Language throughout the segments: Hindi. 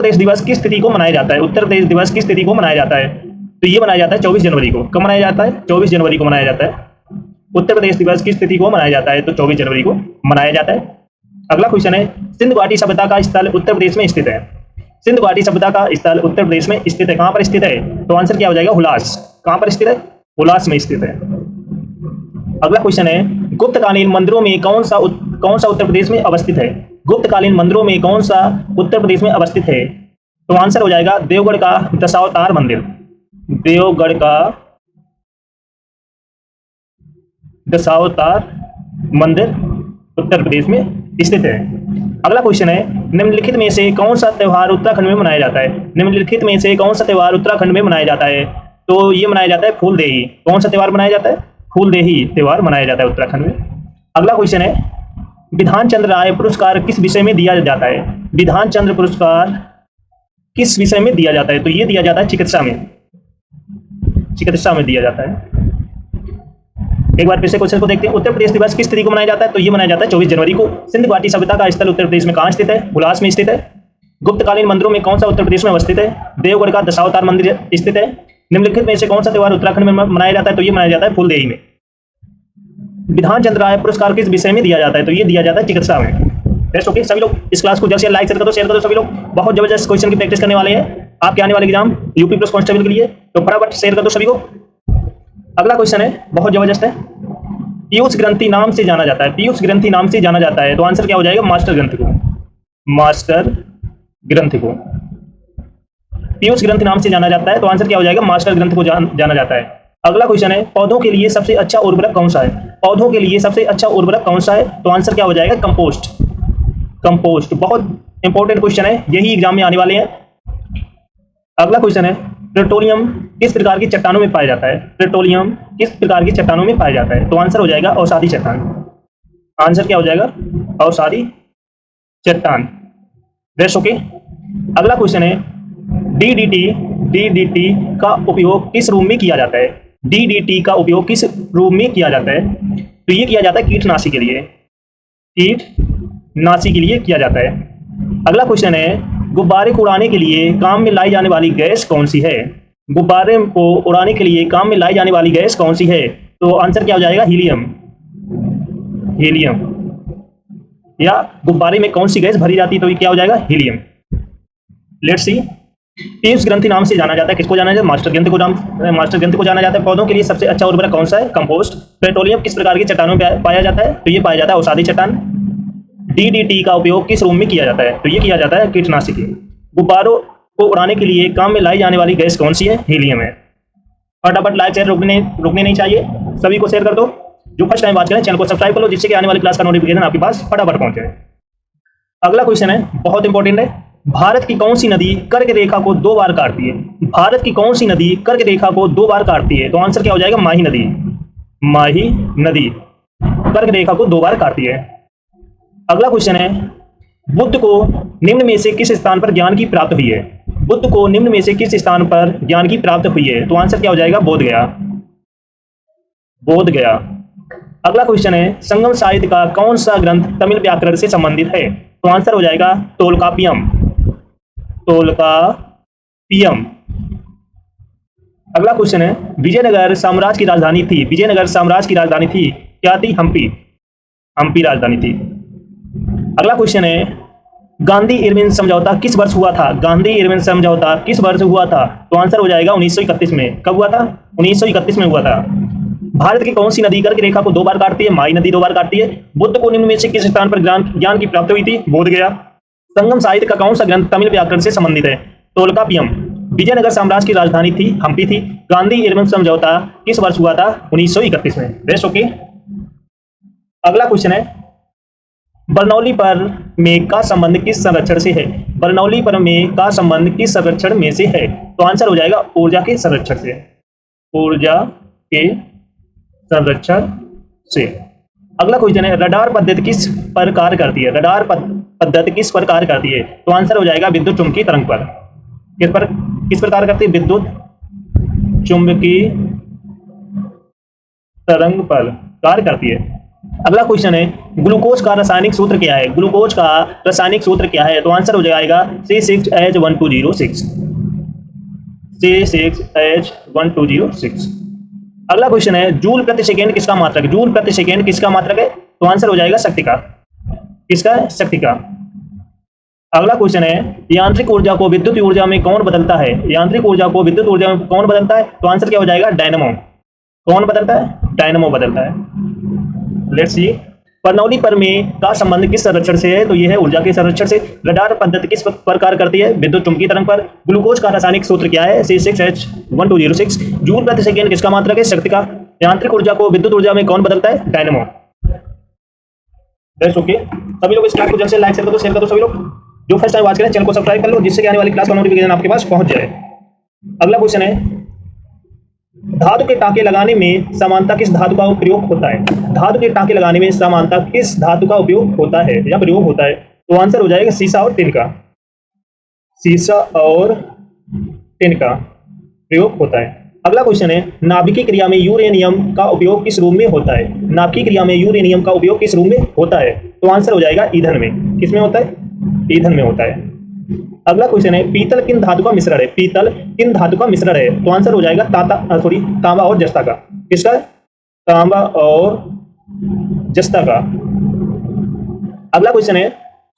प्रदेश दिवस किस तिथि को मनाया जाता है? उत्तर प्रदेश दिवस किस तिथि को मनाया जाता है? तो ये मनाया जाता है 24 जनवरी को। कब मनाया जाता है? 24 जनवरी को मनाया जाता है। उत्तर प्रदेश दिवस किस तिथि को मनाया जाता है? तो 24 जनवरी को मनाया जाता है। अगला क्वेश्चन है, सिंधु घाटी सभ्यता का स्थल उत्तर प्रदेश में स्थित है। सिंधु घाटी सभ्यता का स्थल उत्तर प्रदेश में स्थित है। कहां पर स्थित है? तो आंसर क्या हो जाएगा? हुलास। कहां पर स्थित है? हुलास में स्थित है। अगला क्वेश्चन है, गुप्तकालीन मंदिरों में कौन सा उत्तर प्रदेश में अवस्थित है? गुप्तकालीन मंदिरों में कौन सा उत्तर प्रदेश में अवस्थित है? तो आंसर हो जाएगा देवगढ़ का दशावतार मंदिर। देवगढ़ का दशावतार मंदिर उत्तर प्रदेश में स्थित है। अगला क्वेश्चन है, निम्नलिखित में से कौन सा त्योहार उत्तराखंड में मनाया जाता है? निम्नलिखित में से कौन सा त्योहार उत्तराखंड में मनाया जाता है? तो ये मनाया जाता है फूलदेही। कौन सा त्योहार मनाया जाता है? फूलदेही त्योहार मनाया जाता है उत्तराखंड में। अगला क्वेश्चन है, विधान चंद्र राय पुरस्कार किस विषय में दिया जाता है? विधान चंद्र पुरस्कार किस विषय में दिया जाता है? तो ये दिया जाता है चिकित्सा में। चिकित्सा में दिया जाता है। एक बार फिर से क्वेश्चन को देखते हैं। उत्तर प्रदेश दिवस किस तिथि को मनाया जाता है? तो ये मनाया जाता है 24 जनवरी को। सिंधु घाटी सभ्यता का स्थल उत्तर प्रदेश में कहां स्थित है? हुलास में स्थित है। गुप्तकालीन मंदिरों में कौन सा उत्तर प्रदेश में अवस्थित है? देवगढ़ का दशावतार मंदिर स्थित है। निम्नलिखित में से कौन सा त्योहार उत्तराखंड में मनाया जाता है? तो ये मनाया जाता है फूलदेही में। विधान चंद्र राय पुरस्कार किस विषय में दिया जाता है? तो ये दिया जाता है चिकित्सा में। बेस्ट ओके, सभी लोग इस क्लास को जल्द से लाइक कर दो, शेयर कर दो। सभी लोग बहुत जबरदस्त क्वेश्चन की प्रैक्टिस करने वाले हैं आपके आने वाले एग्जाम यूपी प्लस कांस्टेबल के लिए, तो फटाफट शेयर कर दो सभी को। अगला क्वेश्चन है, बहुत जबरदस्त है। पीयूष ग्रंथि नाम से जाना जाता है। पीयूष ग्रंथि नाम से जाना जाता है। तो आंसर क्या हो जाएगा? मास्टर ग्रंथि को। मास्टर ग्रंथि को पीयूष ग्रंथि नाम से जाना जाता है। तो आंसर क्या हो जाएगा? मास्टर ग्रंथि को जाना जाता है। अगला क्वेश्चन है, पौधों के लिए सबसे अच्छा उर्वरक कौन सा है? पौधों के लिए सबसे अच्छा उर्वरक कौन सा है? तो आंसर क्या हो जाएगा? कंपोस्ट। कंपोस्ट बहुत इंपॉर्टेंट क्वेश्चन है, यही एग्जाम में आने वाले हैं। अगला क्वेश्चन है, पेट्रोलियम किस प्रकार की चट्टानों में पाया जाता है? पेट्रोलियम किस प्रकार की चट्टानों में पाया जाता है? तो आंसर हो जाएगा अवसादी चट्टान। आंसर क्या हो जाएगा? अवसादी चट्टान। Best okay. अगला क्वेश्चन है, डीडीटी का उपयोग किस रूप में किया जाता है? डीडीटी का उपयोग किस रूप में किया जाता है? तो ये किया जाता है कीटनाशी के लिए। कीटनाशी के लिए किया जाता है। अगला क्वेश्चन है, गुब्बारे को उड़ाने के लिए काम में लाई जाने वाली गैस कौन सी है? गुब्बारे को उड़ाने के लिए काम में लाई जाने वाली गैस कौन सी है? तो आंसर क्या हो जाएगा? हीलियम। हीलियम। या गुब्बारे में कौन सी गैस भरी जाती है? तो ये क्या हो जाएगा? हीलियम। Let's see. पीयूष ग्रंथि नाम से जाना जाता है। किसको जाना जाता है? मास्टर ग्रंथि को जाना जाता है। पौधों के लिए सबसे अच्छा उर्वरक कौन सा है? कंपोस्ट। पेट्रोलियम किस प्रकार की चट्टानों में पाया जाता है? तो ये पाया जाता है अवसादी चट्टान। डीडीटी का उपयोग किस रूप में किया जाता है? तो ये किया जाता है कीटनाशी के। गुब्बारों को उड़ाने के लिए काम में लाई जाने वाली गैस कौन सी है? हीलियम है। फटाफट लाइक शेयर रुकने नहीं चाहिए, सभी को शेयर कर दो। जो फर्स्ट टाइम वॉच करें चैनल को सब्सक्राइब कर लो, जिससे कि आने वाली क्लास का नोटिफिकेशन आपके पास फटाफट पहुंचे। अगला क्वेश्चन है, बहुत इंपॉर्टेंट है। भारत की कौन सी नदी कर्क रेखा को 2 बार काटती है? भारत की कौन सी नदी कर्क रेखा को 2 बार काटती है? तो आंसर क्या हो जाएगा? माही नदी। माही नदी कर्क रेखा को 2 बार काटती है। अगला क्वेश्चन है, बुद्ध को निम्न में से किस स्थान पर ज्ञान की प्राप्त हुई है? बुद्ध को निम्न में से किस स्थान पर ज्ञान की प्राप्त हुई है? तो आंसर क्या हो जाएगा? बोध गया। बोध गया। अगला क्वेश्चन है, संगम साहित्य का कौन सा ग्रंथ तमिल व्याकरण से संबंधित है? तो आंसर हो जाएगा तोलकापियम। तोलकापियम। अगला क्वेश्चन है, विजयनगर साम्राज्य की राजधानी थी। विजयनगर साम्राज्य की राजधानी थी क्या थी? हम्पी। हम्पी राजधानी थी। अगला क्वेश्चन है, गांधी इरविन समझौता किस वर्ष हुआ था? गांधी इरविन समझौता किस वर्ष हुआ था? तो आंसर हो जाएगा 1931 में। कब हुआ था? 1931 में हुआ था। भारत की कौन सी नदी कर्क रेखा को 2 बार काटती है? माही नदी 2 बार काटती है। बुद्ध को निम्न में से किस स्थान पर ज्ञान की प्राप्ति हुई थी? बोध गया। संगम साहित्य का कौन सा ग्रंथ तमिल व्याकरण से संबंधित है? तोलकापियम। विजयनगर साम्राज्य की राजधानी थी हम्पी थी। गांधी इरविन समझौता किस वर्ष हुआ था? 1931 में। Best okay. अगला क्वेश्चन है, बरनौली पर में का संबंध किस संरक्षण से है? बरनौली पर में का संबंध किस संरक्षण में से है? तो आंसर हो जाएगा ऊर्जा के संरक्षण से। ऊर्जा के संरक्षण से। अगला क्वेश्चन है, रडार पद्धति किस पर कार्य करती है? रडार पद्धति किस पर कार्य करती है? तो आंसर हो जाएगा विद्युत चुंबकीय तरंग पर। किस पर कार्य करती है? विद्युत चुंबकीय तरंग पर कार्य करती है। अगला क्वेश्चन है ग्लूकोज का रासायनिक सूत्र क्या है? ग्लूकोज का रासायनिक सूत्र क्या है? तो आंसर हो जाएगा C6H1206। C6H1206। अगला क्वेश्चन है जूल प्रति सेकेंड किसका मात्रक है? जूल प्रति सेकेंड किसका मात्रक है? तो आंसर हो जाएगा शक्ति का। किसका? शक्ति का। अगला क्वेश्चन है यांत्रिक ऊर्जा को विद्युत ऊर्जा में कौन बदलता है? यांत्रिक ऊर्जा को विद्युत ऊर्जा में कौन बदलता है? तो आंसर क्या हो जाएगा? डायनामो। कौन बदलता है? डायनामो बदलता है। लेट्स सी बर्नौली प्रमेय का संबंध किस संरक्षण से है? तो यह है ऊर्जा के संरक्षण से। रडार पद्धति किस पर कार्य करती है? विद्युत चुंबकीय तरंग पर। ग्लूकोज का रासायनिक सूत्र क्या है? C6H1206। जूल प्रति सेकेंड किसका मात्रक है? शक्ति का। यांत्रिक ऊर्जा को विद्युत ऊर्जा में कौन बदलता है? डायनामो। That's okay. सभी लोग इस क्लास को जल्द से लाइक शेयर कर दो सभी लोग। जो फर्स्ट टाइम वॉच करें चैनल को सब्सक्राइब कर लो, जिससे कि आने वाली क्लास का नोटिफिकेशन आपके पास पहुंच जाए। अगला क्वेश्चन है धातु के टांके लगाने में समानता किस धातु का प्रयोग होता है? धातु के टांके लगाने में समानता किस धातु का उपयोग होता है या प्रयोग होता है? तो आंसर हो जाएगा सीसा और टिन का। सीसा और टिन का प्रयोग होता है। अगला क्वेश्चन है नाभिकीय क्रिया में यूरेनियम का उपयोग किस रूप में होता है? नाभिकीय क्रिया में यूरेनियम का उपयोग किस रूप में होता है? तो आंसर हो जाएगा ईंधन में। किस में होता है? ईंधन में होता है। अगला क्वेश्चन है पीतल किन धातु का मिश्रण है? पीतल किन धातु का मिश्रण है? तो आंसर हो जाएगा तांबा और जस्ता का। किसका? तांबा और जस्ता का। अगला क्वेश्चन है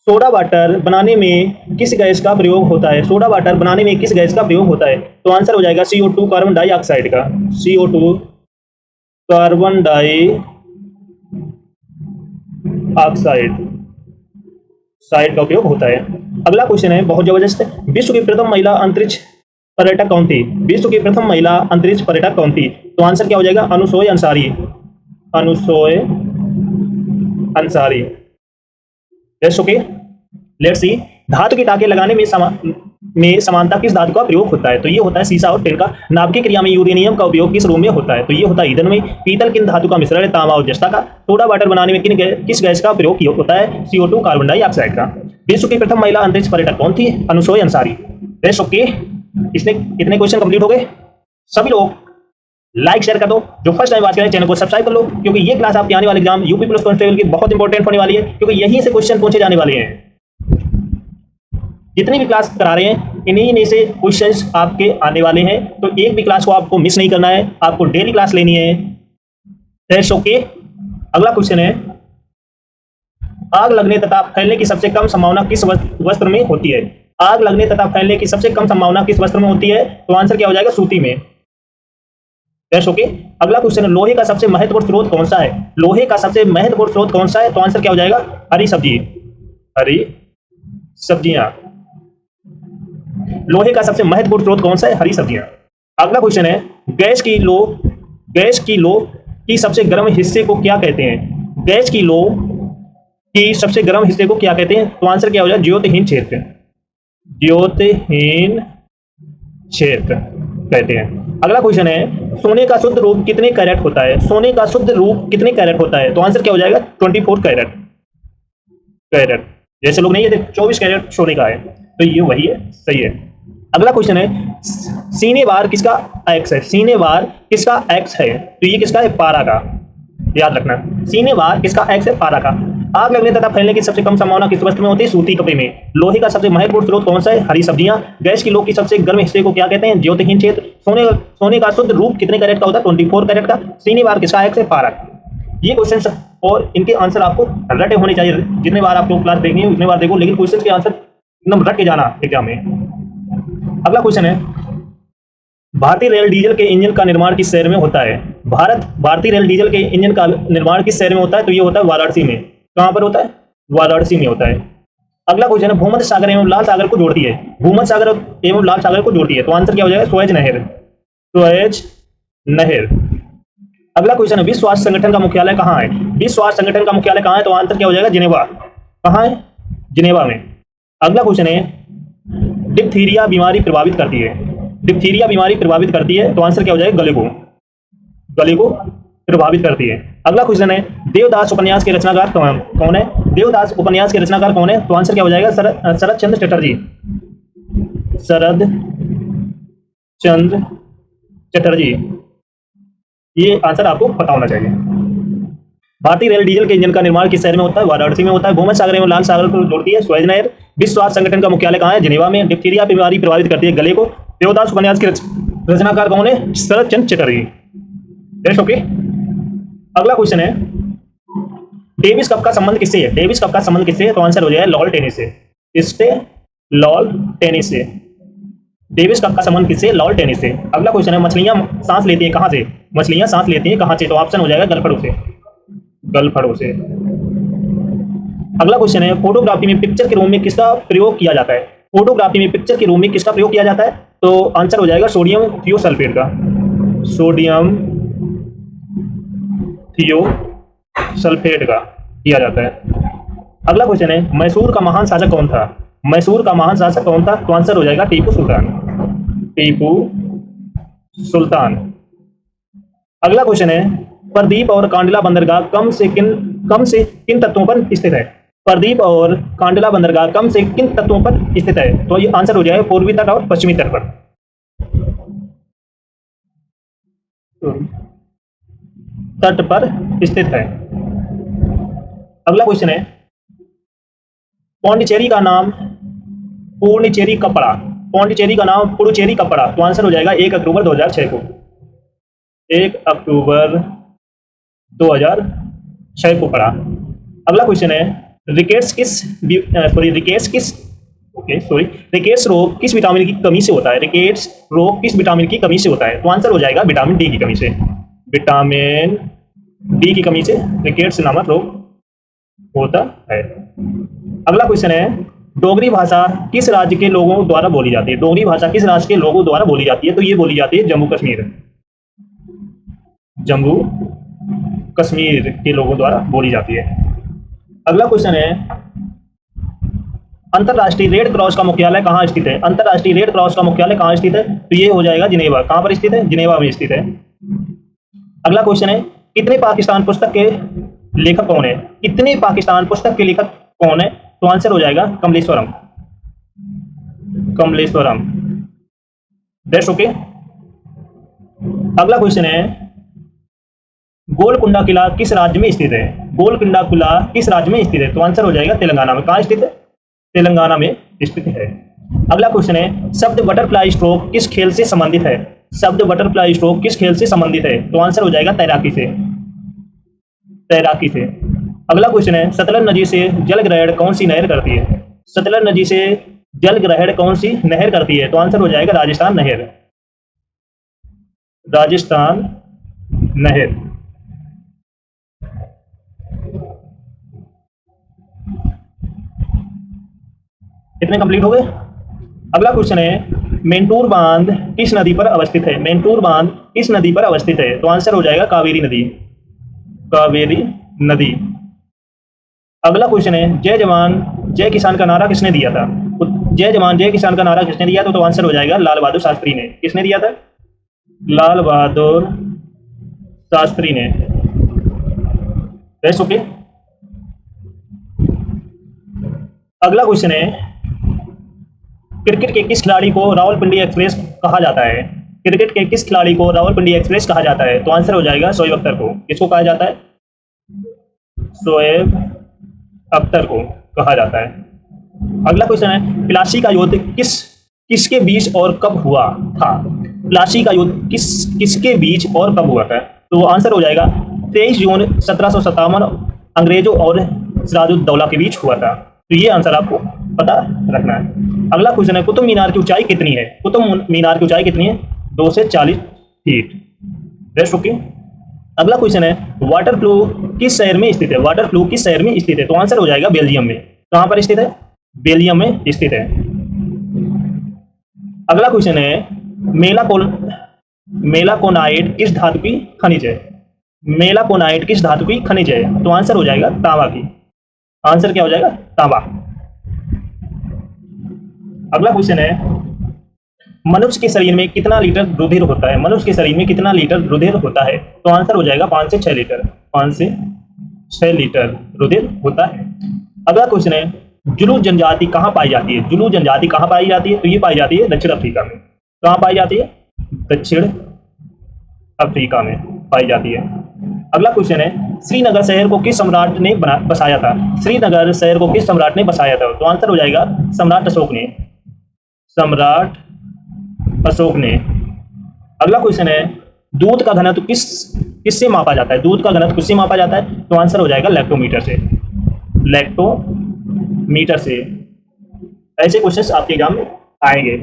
सोडा वाटर बनाने में किस गैस का प्रयोग होता है? सोडा वाटर बनाने में किस गैस का प्रयोग होता है? तो आंसर हो जाएगा CO2 कार्बन डाइऑक्साइड का। CO2 कार्बन डाइऑक्साइड का उपयोग होता है। अगला क्वेश्चन है बहुत जबरदस्त है विश्व की प्रथम महिला अंतरिक्ष पर्यटक कौन थी? विश्व की प्रथम महिला अंतरिक्ष पर्यटक कौन थी? तो आंसर क्या हो जाएगा? Anousheh Ansari. Anousheh Ansari. Yes okay. Let's see धातु के टांके लगाने में समानता किस धातु का प्रयोग होता है? तो ये होता है सीसा और टिन का। नाभिकीय क्रिया में यूरेनियम का उपयोग किस रूप में होता है? तो ये होता है ईंधन में। पीतल किन धातु का मिश्रण है? तांबा और जस्ता का। सोडा वाटर बनाने में किस गैस का प्रयोग होता है? CO2 कार्बन डाइऑक्साइड का। विश्व की प्रथम महिला अंतरिक्ष पर्यटक कौन थी? Anousheh Ansari. Yes okay. इसने कितने क्वेश्चन कंप्लीट हो गए? सभी लोग लाइक शेयर कर दो। जो फर्स्ट टाइम वॉच करें चैनल को सब्सक्राइब कर लो, क्योंकि ये क्लास आपके आने वाले एग्जाम यूपी प्लस कांस्टेबल की बहुत इंपॉर्टेंट होने वाली है, क्योंकि यहीं से क्वेश्चन पूछे जाने वाले हैं। जितनी भी क्लास करा रहे हैं इन्हीं में से क्वेश्चंस आपके आने वाले हैं, तो एक भी क्लास को आपको मिस नहीं करना है, आपको डेली क्लास लेनी है। That's okay. अगला क्वेश्चन है आग लगने तथा फैलने की सबसे कम संभावना किस वस्त्र में होती है? आग लगने तथा फैलने की सबसे कम संभावना किस वस्त्र में होती है? तो आंसर क्या हो जाएगा? सूती में। That's okay. अगला क्वेश्चन है लोहे का सबसे महत्वपूर्ण स्रोत कौन सा है? लोहे का सबसे महत्वपूर्ण स्रोत कौन सा है? तो आंसर क्या हो जाएगा? हरी सब्जी। हरी सब्जियां। लोहे का सबसे महत्वपूर्ण स्रोत कौन सा है? हरी सब्जियां। अगला क्वेश्चन है गैस की लो की सबसे गर्म हिस्से को क्या कहते हैं? गैस की लो की सबसे गर्म हिस्से को क्या कहते हैं? तो आंसर क्या हो जाएगा? ज्योतिहीन क्षेत्र। ज्योतिहीन क्षेत्र कहते हैं। अगला क्वेश्चन है सोने का शुद्ध रूप कितने कैरेट होता है? सोने का शुद्ध रूप कितने कैरेट होता है? तो आंसर क्या हो जाएगा? 24 कैरेट। कैरेट जैसे लोग नहीं है 24 कैरेट सोने का है, तो ये वही है, सही है। अगला क्वेश्चन है सीने वार किसका एक्स है? सीने वार किसका एक्स है? तो ये किसका है? पारा का। याद रखना सीने वार किसका एक्स है? पारा का। आग लगने तथा फैलने की सबसे कम संभावना किस वस्त्र में होती है? सूती कपड़े में। लोहे का सबसे महत्वपूर्ण स्रोत कौन सा है? हरी सब्जियां। गैस की लो की सबसे गर्म हिस्से को क्या कहते हैं? ज्योतिहीन क्षेत्र। सोने का शुद्ध रूप कितने कैरेट का होता है? 24 कैरेट का। सीने वार किसका एक्स है? पारा। ये क्वेश्चन और इनके आंसर आपको रटे होने चाहिए। जितने बार आपको क्लास देखनी है उतने बार देखो, लेकिन क्वेश्चन के आंसर एकदम रट के जाना एग्जाम में। अगला क्वेश्चन है भारतीय रेल डीजल के इंजन का निर्माण किस शहर में होता है? भारतीय रेल डीजल के इंजन का निर्माण किस शहर में होता है? तो ये होता है वाराणसी में। कहां पर होता है? वाराणसी में होता है। अगला क्वेश्चन है भूमध्य सागर एवं लाल सागर को जोड़ती है। भूमध्य सागर एवं लाल सागर को जोड़ती है, तो आंसर क्या हो जाएगा? सुएज नहर। सुएज नहर। अगला क्वेश्चन है विश्व स्वास्थ्य संगठन का मुख्यालय कहाँ है? विश्व स्वास्थ्य संगठन का मुख्यालय कहाँ है? तो आंसर क्या हो जाएगा? जिनेवा। कहाँ है? जिनेवा में। अगला क्वेश्चन है डिप्थीरिया बीमारी प्रभावित करती है। डिप्थीरिया बीमारी प्रभावित करती है, तो आंसर क्या हो जाएगा? गले को। गले को प्रभावित करती है। अगला क्वेश्चन है देवदास उपन्यास के रचनाकार कौन है? देवदास उपन्यास के रचनाकार कौन है? तो आंसर क्या हो जाएगा? शरद चंद्र चटर्जी। शरद चंद्र चटर्जी। ये आंसर आपको पता होना चाहिए। भारतीय रेल डीजल के इंजन का निर्माण किस शहर में होता है? वाराणसी में होता है। भूमध्य सागर एवं लाल सागर को जोड़ती है सुएज नहर। विश्व स्वास्थ्य संगठन का मुख्यालय कहाँ है? जिनेवा में। डिप्थीरिया बीमारी प्रभावित करती है गले को। देवदास उपन्यास के रचनाकार कौन है? शरद चंद्र चटर्जी। नेक्स्ट ओके, अगला क्वेश्चन है डेविस कप का संबंध किससे है? डेविस कप का संबंध किससे है? तो आंसर हो जाएगा लॉल टेनिस से। इससे लॉल टेनिस से। डेविस कप का संबंध किससे? लॉल टेनिस से। अगला क्वेश्चन है मछलियां सांस लेती हैं कहां से? मछलियां सांस लेती हैं कहां से? तो ऑप्शन हो जाएगा गलफड़ों से। गलफड़ों से। अगला क्वेश्चन है फोटोग्राफी में पिक्चर के रूप में किसका प्रयोग किया जाता है? फोटोग्राफी में पिक्चर के रूप में किसका प्रयोग किया जाता है? तो आंसर हो जाएगा सोडियम थियोसल्फेट का। सोडियम थियोसल्फेट का किया जाता है। अगला क्वेश्चन है मैसूर का महान शासक कौन था? मैसूर का महान शासक कौन था? तो आंसर हो जाएगा टीपू सुल्तान। टीपू सुल्तान। अगला क्वेश्चन है प्रदीप और कांडला बंदरगाह कम से किन तत्वों पर स्थित है? प्रदीप और कांडला बंदरगाह कम से किन तत्वों पर स्थित है? तो ये आंसर हो जाएगा पूर्वी तट और पश्चिमी तट पर। तट पर स्थित है। अगला क्वेश्चन है पौंडीचेरी का नाम पुडुचेरी कब पड़ा? पौंडीचेरी का नाम पुडुचेरी कब पड़ा? तो आंसर हो जाएगा 1 अक्टूबर 2006 को। 1 अक्टूबर 2006 को पड़ा। अगला क्वेश्चन है रिकेट्स रोग किस विटामिन की कमी से होता है? रिकेट्स रोग किस विटामिन की कमी से होता है? तो आंसर हो जाएगा विटामिन डी की कमी से। विटामिन डी की कमी से रिकेट्स नामक रोग होता है। अगला क्वेश्चन है डोगरी भाषा किस राज्य के लोगों द्वारा बोली जाती है? डोगरी भाषा किस राज्य के लोगों द्वारा बोली जाती है? तो ये बोली जाती है जम्मू कश्मीर। जम्मू कश्मीर के लोगों द्वारा बोली जाती है। अगला क्वेश्चन है अंतरराष्ट्रीय रेड क्रॉस का मुख्यालय कहाँ स्थित है? अंतरराष्ट्रीय रेड क्रॉस का मुख्यालय कहाँ स्थित है? तो ये हो जाएगा जिनेवा। कहाँ पर स्थित है? जिनेवा में स्थित है। अगला क्वेश्चन है कितने पाकिस्तान पुस्तक के लेखक कौन है? कितने पाकिस्तान पुस्तक के लेखक कौन है? तो आंसर हो जाएगा कमलेश्वरम। कमलेश्वरम। That's okay. अगला क्वेश्चन है गोलकुंडा किला किस राज्य में स्थित है? गोलकुंडा किला किस राज्य में स्थित है? तो आंसर हो जाएगा तेलंगाना में। कहाँ स्थित है? तेलंगाना में स्थित है। अगला क्वेश्चन है शब्द बटरफ्लाई स्ट्रोक किस खेल से संबंधित है? शब्द बटरफ्लाई स्ट्रोक किस खेल से संबंधित है? तो आंसर हो जाएगा तैराकी से। तैराकी से। अगला क्वेश्चन है सतलज नदी से जल ग्रहण कौन सी नहर करती है? सतलज नदी से जल ग्रहण कौन सी नहर करती है? तो आंसर हो जाएगा राजस्थान नहर। राजस्थान नहर। इतने कंप्लीट हो गए। अगला क्वेश्चन है मेंटूर बांध किस नदी पर अवस्थित है? मेंटूर बांध किस नदी पर अवस्थित है? तो आंसर हो जाएगा कावेरी नदी। कावेरी नदी। अगला क्वेश्चन है जय जवान जय किसान का नारा किसने दिया था? जय जवान जय किसान का नारा किसने दिया था? तो आंसर हो जाएगा लाल बहादुर शास्त्री ने। किसने दिया था? लाल बहादुर शास्त्री ने। ओके। अगला क्वेश्चन है क्रिकेट के किस खिलाड़ी को रावलपिंडी एक्सप्रेस कहा जाता है? क्रिकेट के किस खिलाड़ी को रावलपिंडी एक्सप्रेस कहा जाता है? तो आंसर हो जाएगा शोएब अख्तर को। किसको कहा जाता है? शोएब अख्तर को कहा जाता है। अगला क्वेश्चन है प्लासी का युद्ध किसके बीच और कब हुआ था? प्लासी का युद्ध किसके बीच और कब हुआ था? तो आंसर हो जाएगा 23 जून 1757 अंग्रेजों और सिराजुद्दौला के बीच हुआ था। तो ये आंसर आपको पता रखना है। अगला क्वेश्चन है कुतुब मीनार की ऊंचाई कितनी है? कुतुब मीनार की ऊंचाई कितनी है? 2 से 40 फीट। Rest okay. अगला क्वेश्चन है वाटर फ्लू किस शहर में स्थित है? वाटर फ्लू किस शहर में स्थित है? तो आंसर हो जाएगा बेल्जियम में। कहां पर स्थित है? बेल्जियम में स्थित है। अगला क्वेश्चन है मेलाकोनाइट किस धातु की खनिज है? मेलाकोनाइट किस धातु की खनिज है? तो आंसर हो जाएगा तांबा की। आंसर क्या हो जाएगा? तांबा। अगला क्वेश्चन है मनुष्य के शरीर में कितना लीटर रुधिर होता है? मनुष्य के शरीर में कितना लीटर रुधिर होता है? तो आंसर हो जाएगा 5 से 6 लीटर। 5 से 6 लीटर रुधिर होता है। अगला क्वेश्चन है जुलू जनजाति कहाँ पाई जाती है? जुलू जनजाति कहाँ पाई जाती है? तो ये पाई जाती है दक्षिण अफ्रीका में। कहाँ पाई जाती है? दक्षिण अफ्रीका में पाई जाती है। अगला क्वेश्चन है श्रीनगर शहर को किस सम्राट ने बसाया था? श्रीनगर शहर को किस सम्राट ने बसाया था? तो आंसर हो जाएगा सम्राट अशोक ने। सम्राट अशोक ने। अगला क्वेश्चन है, दूध का घनत्व किससे मापा जाता है? दूध का घनत्व किससे मापा जाता है? तो आंसर हो जाएगा लैक्टोमीटर से। लैक्टोमीटर से। ऐसे क्वेश्चंस आपके एग्जाम में आएंगे।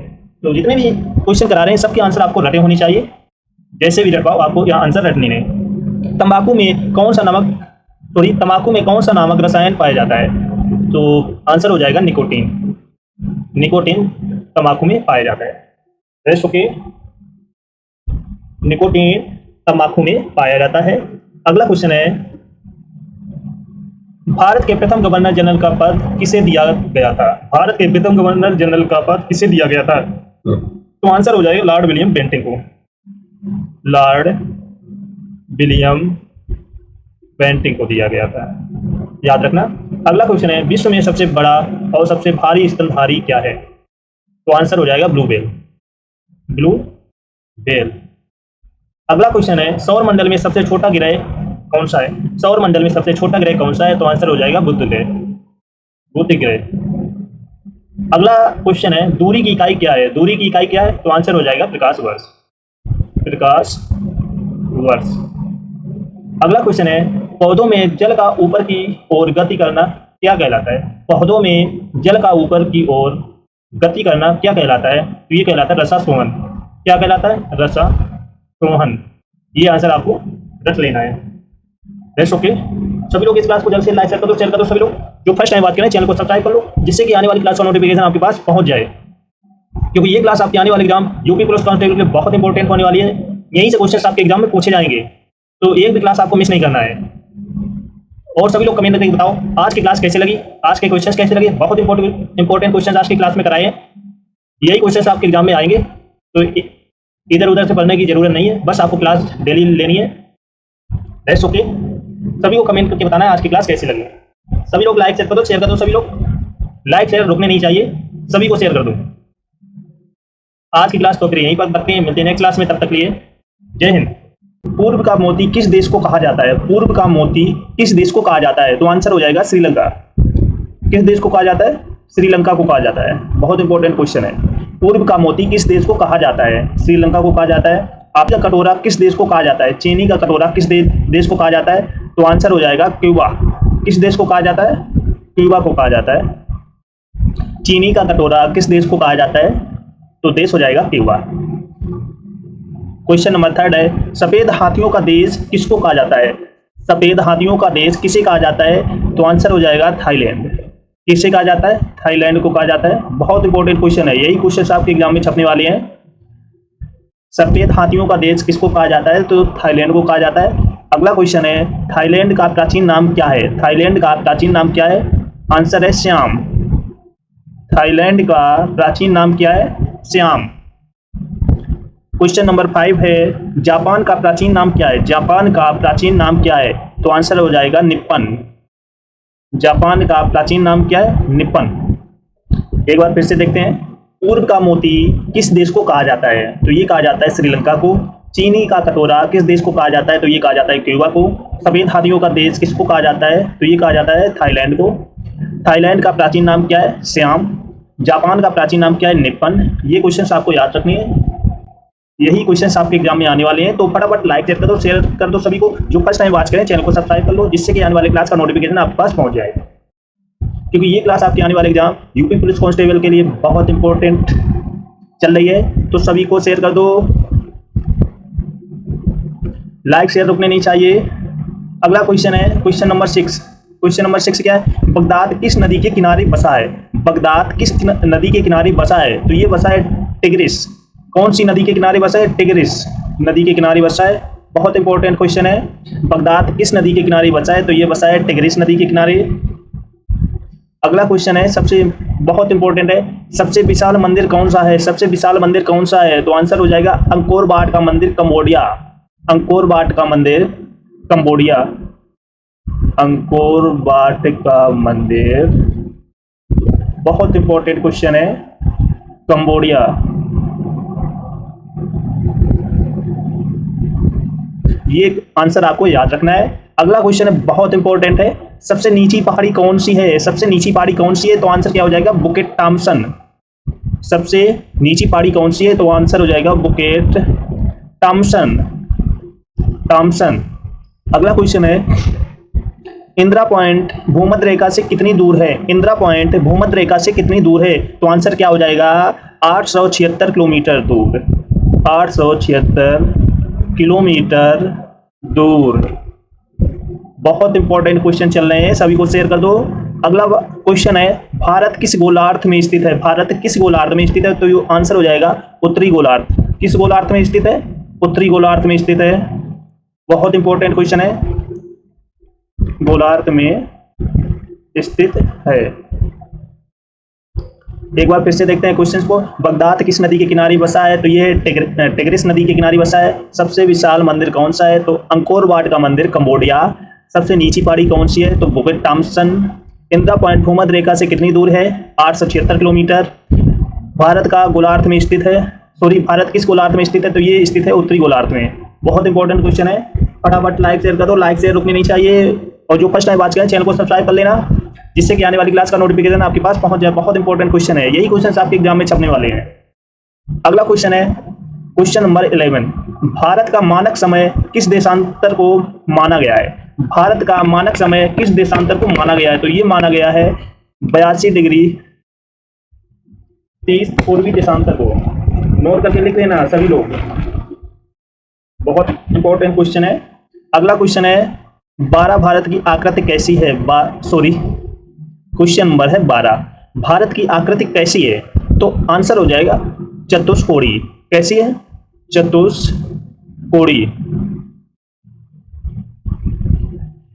तो जितने भी क्वेश्चन करा रहे हैं सबके आंसर आपको रटे होने चाहिए, जैसे भी रट पाओ आपको यहाँ आंसर रटने हैं। तंबाकू में कौन सा नामक रसायन पाया जाता है? तो आंसर हो जाएगा निकोटीन। निकोटीन तंबाकू में पाया जाता है। रेस्ट ओके, निकोटीन तंबाकू में पाया जाता है। अगला क्वेश्चन है, भारत के प्रथम गवर्नर जनरल का पद किसे दिया गया था? भारत के प्रथम गवर्नर जनरल का पद किसे दिया गया था? तो आंसर हो जाएगा लॉर्ड विलियम बेंटिंक को। लॉर्ड विलियम बेंटिंक को दिया गया था, याद रखना। अगला क्वेश्चन है, विश्व में सबसे बड़ा और सबसे भारी स्तनधारी क्या है? तो आंसर हो जाएगा ब्लू व्हेल। Blue whale. अगला क्वेश्चन है, सौर मंडल में सबसे छोटा ग्रह कौन सा है? सौर मंडल में सबसे छोटा ग्रह कौन सा है? तो आंसर हो जाएगा बुध ग्रह। बुध ग्रह। अगला क्वेश्चन है, दूरी की इकाई क्या है? दूरी की इकाई क्या है? तो आंसर हो जाएगा प्रकाश वर्ष। प्रकाश वर्ष। अगला क्वेश्चन है, पौधों में जल का ऊपर की ओर गति करना क्या कहलाता है? पौधों में जल का ऊपर की ओर गति करना क्या कहलाता है? तो ये कहलाता है रसासोहन। क्या कहलाता है? रसासोहन। ये आंसर आपको रट लेना है। Rest okay. सभी लोग इस क्लास को जल्द से लाइक शेयर कर दो। सभी लोग जो फर्स्ट टाइम बात करें चैनल को सब्सक्राइब कर लो, जिससे कि आने वाली क्लास का नोटिफिकेशन आपके पास पहुंच जाए, क्योंकि ये क्लास आपके आने वाले एग्जाम यूपी पुलिस कांस्टेबल के लिए बहुत इंपॉर्टेंट होने वाली है। यहीं से क्वेश्चन आपके एग्जाम में पूछे जाएंगे, तो एक भी क्लास आपको मिस नहीं करना है। और सभी लोग कमेंट करके बताओ आज की क्लास कैसे लगी, आज के क्वेश्चन कैसे लगे। बहुत इंपॉर्टेंट क्वेश्चन आज की क्लास में कराए हैं। यही क्वेश्चन आपके एग्जाम में आएंगे, तो इधर उधर से पढ़ने की जरूरत नहीं है, बस आपको क्लास डेली लेनी है। Rest okay. सभी को कमेंट करके बताना है आज की क्लास कैसी लगी। सभी लोग लाइक शेयर कर दो। सभी लोग लाइक शेयर रुकने नहीं चाहिए, सभी को शेयर कर दो। आज की क्लास तो फिर यहीं पर रखते हैं, मिलते हैं नेक्स्ट क्लास में। तब तक लिए जय हिंद। पूर्व का मोती किस देश को कहा जाता है? पूर्व का मोती किस देश को कहा जाता है? तो आंसर हो जाएगा श्रीलंका। किस देश को कहा जाता है? श्रीलंका को कहा जाता है। बहुत इंपॉर्टेंट क्वेश्चन है। पूर्व का मोती किस देश को कहा जाता है? श्रीलंका को कहा जाता है। आपका कटोरा किस देश को कहा जाता है? चीनी का कटोरा किस देश को कहा जाता है? तो आंसर हो जाएगा क्यूबा। किस देश को कहा जाता है? क्यूबा को कहा जाता है। चीनी का कटोरा किस देश को कहा जाता है? तो देश हो जाएगा क्यूबा। क्वेश्चन नंबर 3 है, सफेद हाथियों का देश किसको कहा जाता है? सफेद हाथियों का देश किसे कहा जाता है? तो आंसर हो जाएगा थाईलैंड। किसे कहा जाता है? थाईलैंड को कहा जाता है। बहुत इंपॉर्टेंट क्वेश्चन है, यही क्वेश्चन आपके एग्जाम में छपने वाले हैं। सफेद हाथियों का देश किसको कहा जाता है? तो थाईलैंड को कहा जाता है। अगला क्वेश्चन है, थाईलैंड का प्राचीन नाम क्या है? थाईलैंड का प्राचीन नाम क्या है? आंसर है श्याम। थाईलैंड का प्राचीन नाम क्या है? श्याम। क्वेश्चन नंबर 5 है, जापान का प्राचीन नाम क्या है? जापान का प्राचीन नाम क्या है? तो आंसर हो जाएगा निप्पन। जापान का प्राचीन नाम क्या है? निप्पन। एक बार फिर से देखते हैं, पूर्व का मोती किस देश को कहा जाता है? तो ये कहा जाता है श्रीलंका को। चीनी का कटोरा किस देश को कहा जाता है? तो ये कहा जाता है क्यूबा को। सफेद हाथियों का देश किसको कहा जाता है? तो ये कहा जाता है थाईलैंड को। थाईलैंड का प्राचीन नाम क्या है? श्याम। जापान का प्राचीन नाम क्या है? निप्पन। ये क्वेश्चन आपको याद रखनी है, यही क्वेश्चंस आपके एग्जाम में आने वाले हैं। तो फटाफट लाइक शेयर कर दो। सभी को जो फर्स्ट टाइम वॉच करें चैनल को सब्सक्राइब कर लो, जिससे कि आने वाले क्लास का नोटिफिकेशन आपके पास पहुंच जाए, क्योंकि ये क्लास आपके आने वाले एग्जाम यूपी पुलिस कांस्टेबल के लिए बहुत इंपॉर्टेंट चल रही है। तो सभी को शेयर कर दो, लाइक शेयर रुकने नहीं चाहिए। अगला क्वेश्चन है क्वेश्चन नंबर 6। क्वेश्चन नंबर 6 क्या है? बगदाद किस नदी के किनारे बसा है? बगदाद किस नदी के किनारे बसा है? तो ये बसा है टिग्रिस। कौन सी नदी के किनारे बसा है? टिग्रिस नदी के किनारे बसा है। बहुत इंपॉर्टेंट क्वेश्चन है, बगदाद किस नदी के किनारे बसा है? तो ये बसा है टिग्रिस नदी के किनारे। अगला क्वेश्चन है सबसे बहुत इंपॉर्टेंट है, सबसे विशाल मंदिर कौन सा है? सबसे विशाल मंदिर कौन सा है? तो आंसर हो जाएगा अंकोर वाट का मंदिर, कंबोडिया। अंकोर वाट का मंदिर, कंबोडिया। अंकोर वाट का मंदिर, बहुत इंपॉर्टेंट क्वेश्चन है, कंबोडिया। ये आंसर आपको याद रखना है। अगला क्वेश्चन है, बहुत इंपॉर्टेंट है, सबसे नीची पहाड़ी कौन सी है? सबसे नीची पहाड़ी कौन सी है? तो आंसर क्या हो जाएगा? Bouquet Thompson. सबसे नीची पहाड़ी कौन सी है? तो आंसर हो जाएगा बुकेट थॉम्पसन। थॉम्पसन। अगला क्वेश्चन है, इंदिरा पॉइंट भूमध्य रेखा से कितनी दूर है? इंदिरा पॉइंट भूमध्य रेखा से कितनी दूर है? तो आंसर क्या हो जाएगा? 876 किलोमीटर दूर। 876 किलोमीटर दूर। बहुत इंपॉर्टेंट क्वेश्चन चल रहे हैं, सभी को शेयर कर दो। अगला क्वेश्चन है, भारत किस गोलार्ध में स्थित है? भारत किस गोलार्ध में स्थित है? तो ये आंसर हो जाएगा उत्तरी गोलार्ध। किस गोलार्ध में स्थित है? उत्तरी गोलार्ध में स्थित है। बहुत इंपॉर्टेंट क्वेश्चन है, गोलार्ध में स्थित है। एक बार फिर से देखते हैं क्वेश्चन को। बगदाद किस नदी के किनारे बसा है? तो ये टिग्रिस नदी के किनारे बसा है। सबसे विशाल मंदिर कौन सा है? तो अंकोर वाट का मंदिर, कंबोडिया। सबसे नीची पहाड़ी कौन सी है? तो बुकेट थॉम्पसन। इंदिरा पॉइंट भूमध्य रेखा से कितनी दूर है? 876 किलोमीटर। भारत का गोलार्ध में स्थित है, सॉरी, भारत किस गोलार्ध में स्थित है? तो ये स्थित है उत्तरी गोलार्ध में। बहुत इंपॉर्टेंट क्वेश्चन है, फटाफट लाइक शेयर कर दो। लाइक शेयर रुकनी नहीं चाहिए, और जो फर्स्ट टाइम बात करें चैनल को सब्सक्राइब कर लेना, जिससे कि आने वाली क्लास का नोटिफिकेशन आपके पास पहुंच जाए। बहुत इंपॉर्टेंट क्वेश्चन है, यही क्वेश्चन आपके एग्जाम में छपने वाले हैं। अगला क्वेश्चन है, क्वेश्चन नंबर 11, भारत का मानक समय किस देशांतर को माना गया है? भारत का मानक समय किस देशांतर को माना गया है? तो ये माना गया है 82 डिग्री 30 पूर्वी देशांतर को। नोट करके लिख लेना सभी लोग, बहुत इंपॉर्टेंट क्वेश्चन है। अगला क्वेश्चन है, 12 भारत की आकृति कैसी है? क्वेश्चन नंबर है 12, भारत की आकृति कैसी है? तो आंसर हो जाएगा चतुष्कोणीय। कैसी है? चतुष्कोणीय।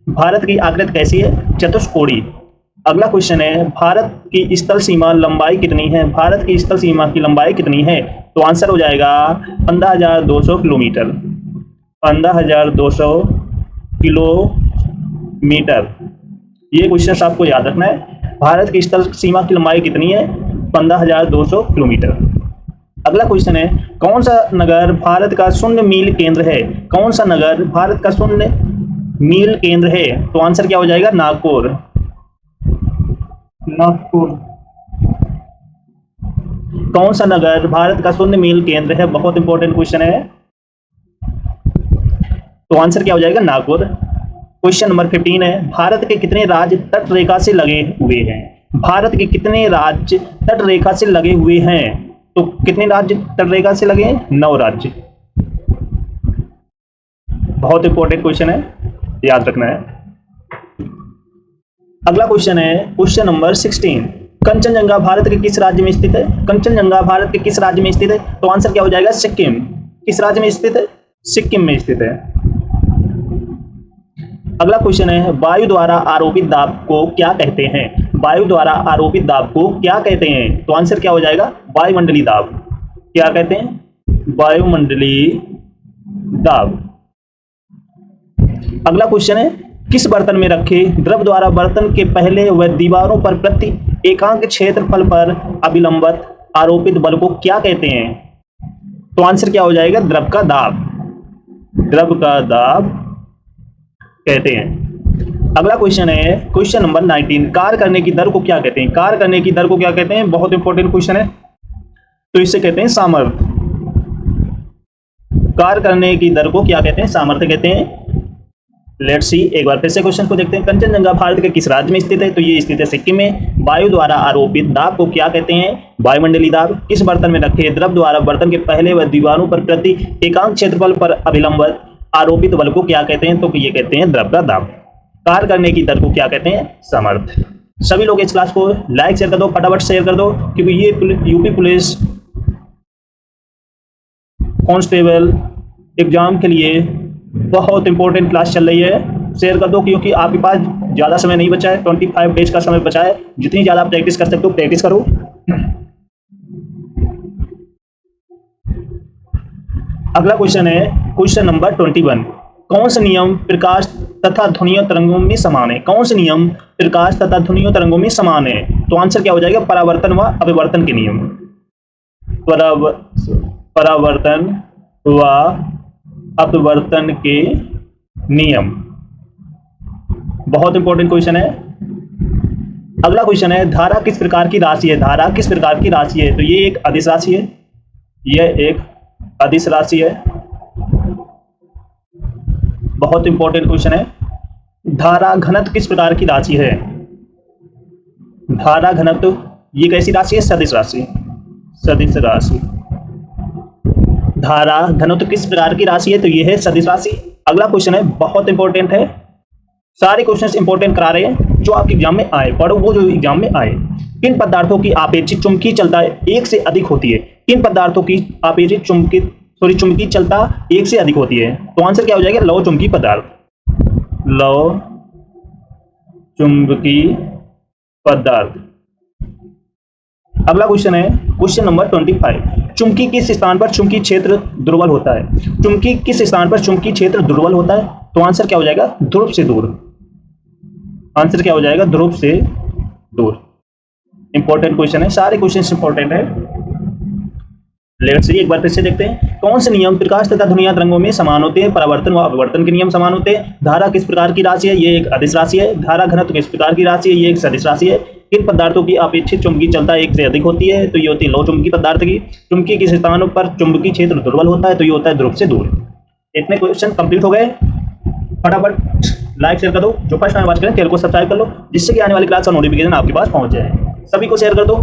भारत की आकृति कैसी है? चतुष्कोणीय। अगला क्वेश्चन है, भारत की स्थल सीमा लंबाई कितनी है? भारत की स्थल सीमा की लंबाई कितनी है? तो आंसर हो जाएगा 15,200 किलोमीटर। 15,200 किलोमीटर। ये क्वेश्चन आपको याद रखना है, भारत की स्थल सीमा की लंबाई कितनी है? 15,200 किलोमीटर। अगला क्वेश्चन है, कौन सा नगर भारत का शून्य मील केंद्र है? कौन सा नगर भारत का शून्य मील केंद्र है? तो आंसर क्या हो जाएगा? नागपुर। नागपुर। कौन सा नगर भारत का शून्य मील केंद्र है? बहुत इंपॉर्टेंट क्वेश्चन है, तो आंसर क्या हो जाएगा? नागपुर। क्वेश्चन नंबर 15 है, भारत के कितने राज्य तट रेखा से लगे हुए हैं? भारत के कितने राज्य तट रेखा से लगे हुए हैं? तो कितने राज्य तट रेखा से लगे हैं? 9 राज्य। बहुत इंपॉर्टेंट क्वेश्चन है, याद रखना है। अगला क्वेश्चन है, क्वेश्चन नंबर 16, कंचनजंगा भारत के किस राज्य में स्थित है? कंचनजंगा भारत के किस राज्य में स्थित है? तो आंसर क्या हो जाएगा? सिक्किम। किस राज्य में स्थित है? सिक्किम में स्थित है। अगला क्वेश्चन है, वायु द्वारा आरोपित दाब को क्या कहते हैं? वायु द्वारा आरोपित दाब को क्या कहते हैं? तो आंसर क्या हो जाएगा? वायुमंडलीय दाब। क्या कहते हैं? वायुमंडलीय दाब। अगला क्वेश्चन है, किस बर्तन में रखे द्रव द्वारा बर्तन के पहले व दीवारों पर प्रति एकांक क्षेत्रफल पर अभिलंबित आरोपित बल को क्या कहते हैं? तो आंसर क्या हो जाएगा? द्रव का दाब। द्रव का दाब कहते हैं। अगला क्वेश्चन है, क्वेश्चन नंबर 19, कार्य करने की दर को क्या कहते हैं? कार्य करने की दर को क्या कहते हैं? बहुत इंपॉर्टेंट क्वेश्चन है, तो इसे कहते हैं सामर्थ्य। कार्य करने की दर को क्या कहते हैं? सामर्थ्य कहते हैं। लेट्स सी, एक बार फिर से क्वेश्चन को देखते हैं। कंचनजंगा भारत के किस राज्य में स्थित है? तो ये स्थित है सिक्किम में। वायु द्वारा आरोपित दाब को क्या कहते हैं? वायुमंडलीय दाब। किस बर्तन में रखे द्रव द्वारा बर्तन के पहले व दीवारों पर प्रति एकांक क्षेत्रफल पर अभिलंबित आरोपित बल को क्या कहते हैं? तो ये कहते हैं द्रव का दाब। कार्य करने की दर को क्या कहते हैं? सामर्थ्य। सभी लोग इस क्लास को लाइक शेयर कर दो, फटाफट शेयर कर दो, क्योंकि ये यूपी पुलिस कांस्टेबल एग्जाम के लिए बहुत इंपॉर्टेंट क्लास चल रही है। शेयर कर दो, क्योंकि आपके पास ज़्यादा समय नहीं बचा है, 25 डेज का समय बचा है। जितनी ज़्यादा प्रैक्टिस कर सकते हो प्रैक्टिस करो। अगला क्वेश्चन है, क्वेश्चन नंबर 21, कौन से नियम प्रकाश तथा ध्वनियों तरंगों में समान है? कौन से नियम प्रकाश तथा ध्वनियों तरंगों में समान है? तो आंसर क्या हो जाएगा? परावर्तन व अभिवर्तन के नियम। परावर्तन व अपवर्तन के नियम। बहुत इंपॉर्टेंट क्वेश्चन है। अगला क्वेश्चन है धारा किस प्रकार की राशि है? धारा किस प्रकार की राशि है? तो ये एक अदिश राशि है, यह एक अदिश राशि है। बहुत इंपॉर्टेंट क्वेश्चन है। धारा घनत्व किस प्रकार की राशि है? धारा घनत्व ये कैसी राशि है? सदिश राशि, सदिश राशि। धारा घनत्व किस प्रकार की राशि है? तो ये है सदिश राशि। अगला क्वेश्चन है बहुत इंपॉर्टेंट है, सारे क्वेश्चंस इंपॉर्टेंट करा रहे हैं जो आपके एग्जाम में आए, पढ़ो वो जो एग्जाम में आए। किन पदार्थों की आपेक्षिक चुंबकीय चलता एक से अधिक होती है? किन पदार्थों की आपेक्षिक चुंबकीय चलता एक से अधिक होती है? तो आंसर क्या हो जाएगा? लौह चुंबकीय पदार्थ, लौह चुंबकीय पदार्थ। अगला क्वेश्चन है क्वेश्चन नंबर 25। चुंबकीय किस स्थान पर चुंबकीय क्षेत्र दुर्बल होता है? चुंबकीय किस स्थान पर चुंबकीय क्षेत्र दुर्बल होता है? तो आंसर क्या हो जाएगा? ध्रुव से दूर। आंसर क्या हो जाएगा? ध्रुव से दूर। इंपॉर्टेंट क्वेश्चन है, सारे क्वेश्चन इंपॉर्टेंट है। लेट्स सी एक बार फिर से देखते हैं। कौन से नियम प्रकाश तथा ध्वनि तरंगों में समान होते हैं? परावर्तन व अपवर्तन के नियम समान होते हैं। धारा किस प्रकार की राशि है? ये एक अदिश राशि है। धारा घनत्व किस प्रकार की राशि है? ये एक सदिश राशि है। किन पदार्थों की अपेक्षित चुंबकीय चलता एक से अधिक होती है? तो ये होती है लौह चुंबकीय पदार्थ की। चुंबकीय किस स्थानों पर चुंबकीय क्षेत्र दुर्बल होता है? तो ये होता है ध्रुव से दूर। इतने क्वेश्चन कंप्लीट हो गए। फटाफट लाइक शेयर कर दो, जो फर्स्ट टाइम वॉच करें चैनल को सब्सक्राइब कर लो, जिससे कि आने वाली क्लास का नोटिफिकेशन आपके पास पहुंच जाए। सभी को शेयर कर दो।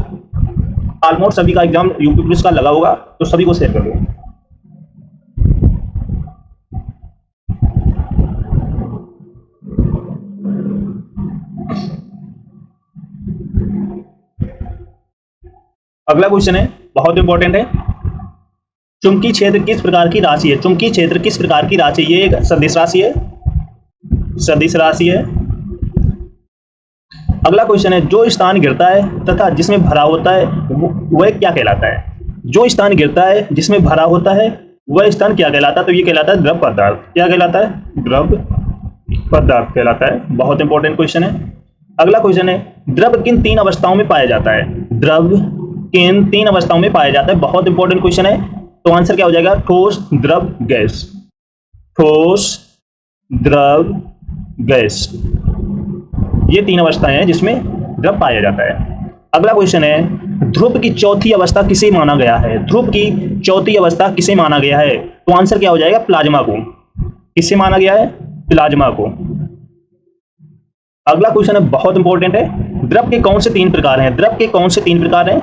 ऑलमोस्ट सभी का एग्जाम यूपी पुलिस का लगा होगा, तो सभी को शेयर कर दो। अगला क्वेश्चन है बहुत इंपॉर्टेंट है। चुंबकीय क्षेत्र किस प्रकार की राशि है? चुंबकीय क्षेत्र किस प्रकार की राशि? ये एक सदिश राशि है, सदिश राशि है। अगला क्वेश्चन है जो स्थान गिरता है तथा जिसमें भरा होता है वह क्या कहलाता है? जो स्थान गिरता है जिसमें भरा होता है वह स्थान क्या कहलाता है? तो ये कहलाता है द्रव पदार्थ। क्या कहलाता है? द्रव पदार्थ कहलाता है। बहुत इंपॉर्टेंट क्वेश्चन है। अगला क्वेश्चन है द्रव किन तीन अवस्थाओं में पाया जाता है? द्रव किन तीन अवस्थाओं में पाया जाता है? बहुत इंपॉर्टेंट क्वेश्चन है। तो आंसर क्या हो जाएगा? ठोस, द्रव, गैस। ठोस, द्रव, गैस, ये तीन अवस्थाएं हैं जिसमें द्रव पाया जाता है। अगला क्वेश्चन है ध्रुव की चौथी अवस्था किसे माना गया है? ध्रुव की चौथी अवस्था किसे माना गया है? तो आंसर क्या हो जाएगा? प्लाज्मा को। किसे माना गया है? प्लाज्मा को। अगला क्वेश्चन है बहुत इंपॉर्टेंट है। द्रव के कौन से तीन प्रकार हैं? द्रव के कौन से तीन प्रकार हैं?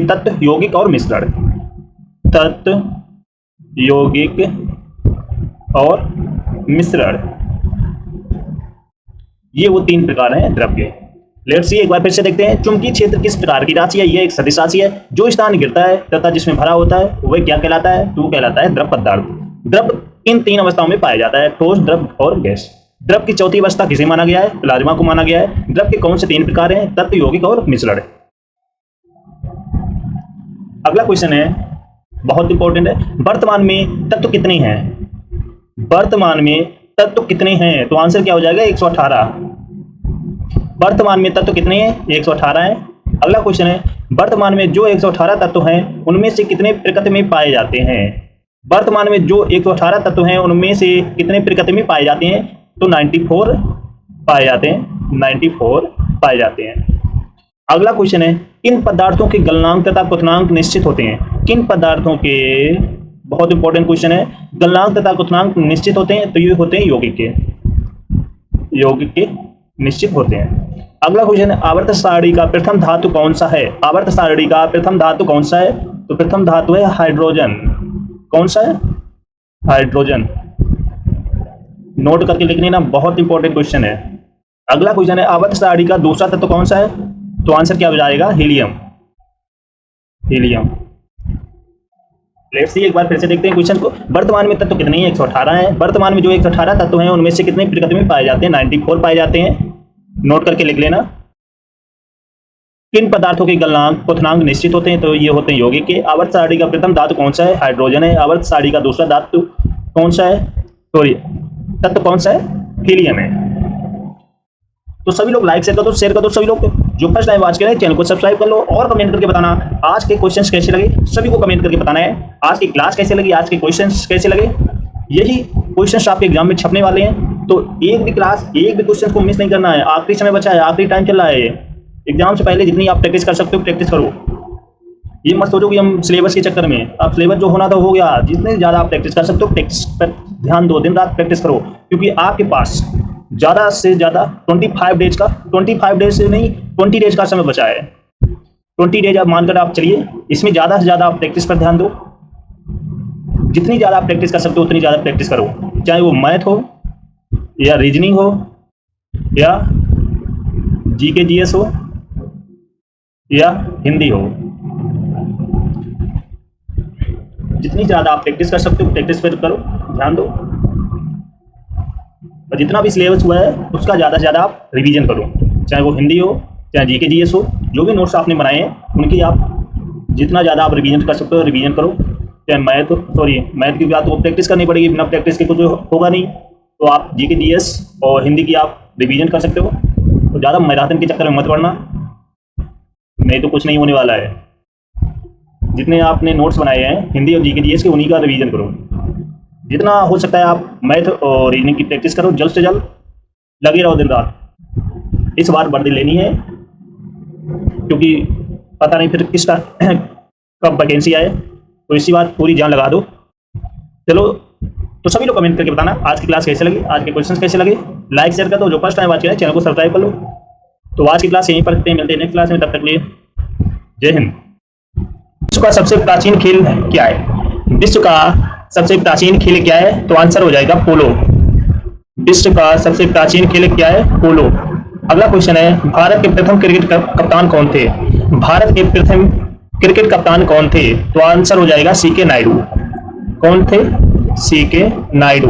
तत्व, यौगिक और मिश्रण। तत्व, यौगिक और मिश्रण, ये वो तीन प्रकार हैं द्रव के। लेट्स सी एक बार फिर से देखते हैं। चुंबकीय क्षेत्र किस प्रकार की राशि है? ये एक सदिश राशि है। जो स्थान गिरता है तथा जिसमें भरा होता है वह क्या कहलाता है? तो वो कहलाता है द्रव पदार्थ। द्रव इन तीन अवस्थाओं में पाया जाता है, ठोस, द्रव और गैस। द्रव की चौथी अवस्था किसे माना गया है? प्लाज्मा को माना गया है। द्रव के कौन से तीन प्रकार हैं? तत्व, यौगिक और मिश्रण। अगला क्वेश्चन है बहुत इंपॉर्टेंट है। वर्तमान में तत्व कितने हैं? वर्तमान में तत्व कितने हैं? तो आंसर क्या हो जाएगा? 118। वर्तमान में तत्व कितने हैं? 118 हैं। अगला क्वेश्चन है वर्तमान में जो 118 तत्व हैं उनमें से कितने प्रकृति में पाए जाते हैं? वर्तमान में जो 118 तत्व हैं उनमें से कितने प्रकृति में पाए जाते हैं? तो 94 पाए जाते हैं। 94 पाए जाते हैं। अगला क्वेश्चन है किन पदार्थों के गलनांक तथा क्वथनांक निश्चित होते हैं? किन पदार्थों के, बहुत इंपॉर्टेंट क्वेश्चन है, गलनांक तथा क्वथनांक निश्चित होते हैं? तो ये होते हैं यौगिक के। यौगिक के निश्चित होते हैं। अगला क्वेश्चन है आवर्त सारणी का प्रथम धातु कौन सा है? आवर्त सारणी का प्रथम धातु कौन सा है? तो प्रथम धातु है हाइड्रोजन। कौन सा है? हाइड्रोजन। नोट करके लिख लेना, बहुत इंपॉर्टेंट क्वेश्चन है। अगला क्वेश्चन है आवर्त सारणी का दूसरा तत्व कौन सा है? तो आंसर क्या हो जाएगा? हीलियम। हीलियम। लेट्स सी एक बार फिर से देखते हैं क्वेश्चन को। वर्तमान में तत्व कितने हैं? 118 हैं। वर्तमान में जो 118 तत्व हैं उनमें से कितने प्रकृति में पाए जाते हैं? 94 पाए जाते हैं। नोट करके लिख लेना। किन पदार्थों के गलनांक क्वथनांक निश्चित होते हैं? तो ये होते हैं यौगिक के। आवर्त सारणी का प्रथम धातु कौन सा है? हाइड्रोजन है। आवर्त सारणी का दूसरा धातु कौन सा है? सॉरी, तत्व कौन सा है? हीलियम है। तो सभी लोग लाइक शेयर कर दो। सभी लोग जो फर्स्ट टाइम वॉच करें चैनल को सब्सक्राइब कर लो और कमेंट करके बताना आज के क्वेश्चंस कैसे लगे। सभी को कमेंट करके बताना है आज की क्लास कैसे लगी, आज के क्वेश्चंस कैसे लगे। यही क्वेश्चंस आपके एग्जाम में छपने वाले हैं, तो एक भी क्लास, एक भी क्वेश्चन को मिस नहीं करना है। आखिरी समय बचा है, आखिरी टाइम चल रहा है, एग्जाम से पहले जितनी आप प्रैक्टिस कर सकते हो प्रैक्टिस करो। ये मत सोचो कि हम सिलेबस के चक्कर में, अब सिलेबस जो होना था हो गया। जितने ज़्यादा आप प्रैक्टिस कर सकते हो प्रैक्टिस पर ध्यान दो, दिन रात प्रैक्टिस करो, क्योंकि आपके पास ज़्यादा से ज़्यादा 25 डेज का, 25 डेज से नहीं 20 डेज का समय बचा है। 20 डेज आप मानकर आप चलिए, इसमें ज़्यादा से ज़्यादा आप प्रैक्टिस पर ध्यान दो। जितनी ज़्यादा आप प्रैक्टिस कर सकते हो उतनी ज़्यादा प्रैक्टिस करो, चाहे वो मैथ हो या रीजनिंग हो या जीके जीएस हो या हिंदी हो। जितनी ज़्यादा आप प्रैक्टिस कर सकते हो प्रैक्टिस पर करो, ध्यान दो, और जितना भी सिलेबस हुआ है उसका ज़्यादा से ज़्यादा आप रिवीजन करो, चाहे वो हिंदी हो चाहे जीके जीएस हो। जो भी नोट्स आपने बनाए हैं उनकी आप जितना ज़्यादा आप रिवीजन कर सकते हो रिवीजन करो। चाहे मैथ की बात तो प्रैक्टिस करनी पड़ेगी, बिना प्रैक्टिस के कुछ होगा नहीं। तो आप जीके जीएस और हिंदी की आप रिवीजन कर सकते हो। तो ज़्यादा मैराथन के चक्कर में मत पड़ना, नहीं तो कुछ नहीं होने वाला है। जितने आपने नोट्स बनाए हैं हिंदी और जीके जीएस के, उन्हीं का रिवीजन करो। जितना हो सकता है आप मैथ और रीजनिंग की प्रैक्टिस करो, जल्द से जल्द लगे रहो दिन रात। इस बार वर्दी लेनी है, क्योंकि पता नहीं फिर किसका कब वैकेंसी आए, तो इसी बार पूरी जान लगा दो। चलो, तो सभी लोग कमेंट करके बताना आज की क्लास कैसे लगी, आज के क्वेश्चंस कैसे लगे। लाइक शेयर कर दो, जो फर्स्ट टाइम वाच करें चैनल को सब्सक्राइब कर लो। तो आज की क्लास यहीं पर मिलते हैं नेक्स्ट क्लास में, तब तक लिए जय हिंद। विश्व का सबसे प्राचीन खेल क्या है? विश्व का सबसे प्राचीन खेल क्या है? तो आंसर हो जाएगा पोलो। विश्व का सबसे प्राचीन खेल क्या है? पोलो। अगला क्वेश्चन है, भारत के प्रथम क्रिकेट कप्तान कौन थे? भारत के प्रथम क्रिकेट कप्तान कौन थे? तो आंसर हो जाएगा सीके नायडू। कौन थे? सीके नायडू।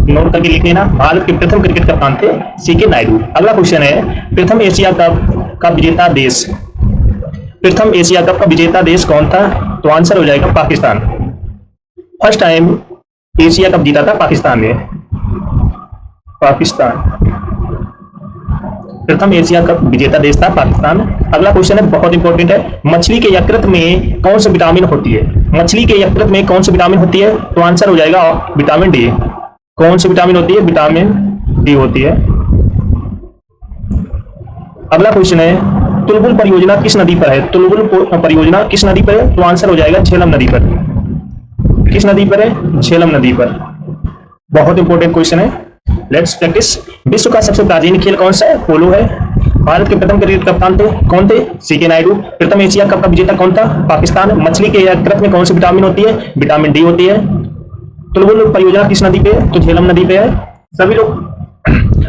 नोट करके लिख लेना, भारत के प्रथम क्रिकेट कप्तान थे सीके नायडू। अगला क्वेश्चन है, प्रथम एशिया कप का विजेता देश, प्रथम एशिया कप का विजेता देश कौन था? तो आंसर हो जाएगा Pakistan. First time Asia cup जीता था पाकिस्तान ने, पाकिस्तान प्रथम एशिया कप विजेता देश था पाकिस्तान। अगला क्वेश्चन है, बहुत इंपॉर्टेंट है, मछली के यकृत में कौन सा विटामिन होती है? मछली के यकृत में कौन सी विटामिन होती है? तो आंसर हो जाएगा विटामिन डी। कौन सी विटामिन होती है? विटामिन डी होती है। अगला क्वेश्चन है, तुलबुल परियोजना किस नदी पर है? तुलबुल परियोजना किस नदी पर है? तो आंसर हो जाएगा झेलम नदी पर। किस नदी पर है? झेलम नदी पर। बहुत इंपॉर्टेंट क्वेश्चन है, लेट्स प्रैक्टिस। विश्व का सबसे प्राचीन खेल कौन सा है? पोलो है। भारत के प्रथम क्रिकेट कप्तान थे कौन थे? सीके नायडू। प्रथम एशिया कप का विजेता कौन था? पाकिस्तान। मछली के यकृत में कौन सी विटामिन होती है? विटामिन डी होती है। तुलबुल परियोजना किस नदी पे है? तो झेलम नदी पे है। सभी लोग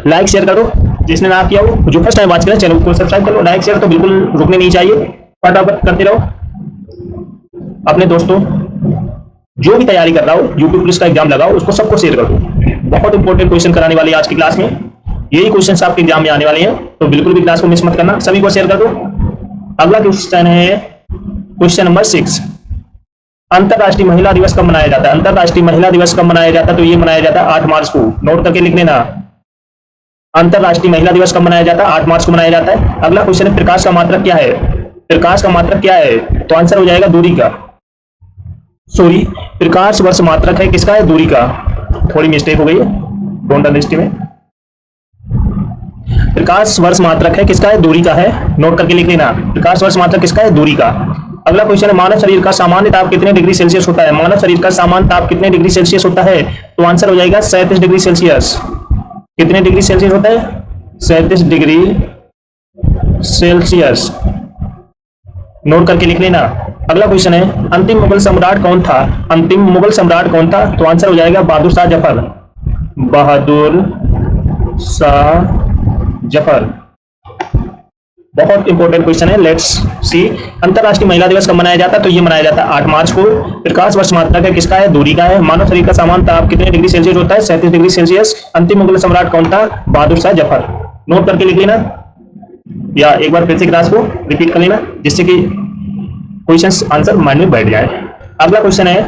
लाइक शेयर करो, जिसने ना किया वो, जो फर्स्ट टाइम वॉच करें चैनल को सब्सक्राइब कर लो। लाइक शेयर तो बिल्कुल रुकने नहीं चाहिए, फटाफट करते रहो। अपने दोस्तों जो भी तैयारी कर रहा हो, यूट्यूब पुलिस का एग्जाम लगाओ, उसको सबको शेयर कर दो। बहुत इंपॉर्टेंट क्वेश्चन कराने वाले आज की क्लास में, यही क्वेश्चन आपके एग्जाम में आने वाले हैं, तो बिल्कुल भी क्लास को मिस मत करना, सभी को शेयर कर दो। अगला क्वेश्चन है क्वेश्चन नंबर 6, अंतरराष्ट्रीय महिला दिवस कब मनाया जाता है? अंतरराष्ट्रीय महिला दिवस कब मनाया जाता है? तो ये मनाया जाता है 8 मार्च को। नोट करके लिख लेना, अंतरराष्ट्रीय महिला दिवस कब मनाया जाता है? 8 मार्च को मनाया जाता है। अगला क्वेश्चन है, प्रकाश का मात्रक क्या है? प्रकाश का मात्रक क्या है? तो आंसर हो जाएगा दूरी का, सॉरी प्रकाश वर्ष मात्रक है किसका है? दूरी का। थोड़ी मिस्टेक हो गई है, डोंट अंडरस्टिमेट। प्रकाश वर्ष मात्रक है किसका है? दूरी का है। नोट करके लिख लेना, प्रकाश वर्ष मात्रक किसका है? दूरी का। अगला क्वेश्चन है, मानव शरीर का सामान्य ताप कितने डिग्री सेल्सियस होता है? मानव शरीर का सामान्य ताप कितने डिग्री सेल्सियस होता है? तो आंसर हो जाएगा 37 डिग्री सेल्सियस। कितने डिग्री सेल्सियस होता है? 37 डिग्री सेल्सियस। नोट करके लिख लेना। अगला क्वेश्चन है, अंतिम मुगल सम्राट कौन था? अंतिम मुगल सम्राट कौन था? तो आंसर हो जाएगा बहादुर शाह जफर। बहादुर शाह जफर। बहुत इंपॉर्टेंट क्वेश्चन है, लेट्स सी। अंतरराष्ट्रीय महिला दिवस कब मनाया जाता है? तो ये मनाया जाता है 8 मार्च को। प्रकाश वर्ष मात्रक है किसका है? दूरी का है। मानव शरीर का सामान्य ताप कितने डिग्री सेल्सियस होता है? 37 डिग्री सेल्सियस। अंतिम मुगल सम्राट कौन था? बहादुर शाह जफर। नोट करके लिख लेना, या एक बार फिर से क्लास को रिपीट कर लेना, जिससे कि क्वेश्चन आंसर माइंड में बैठ जाए। अगला क्वेश्चन है,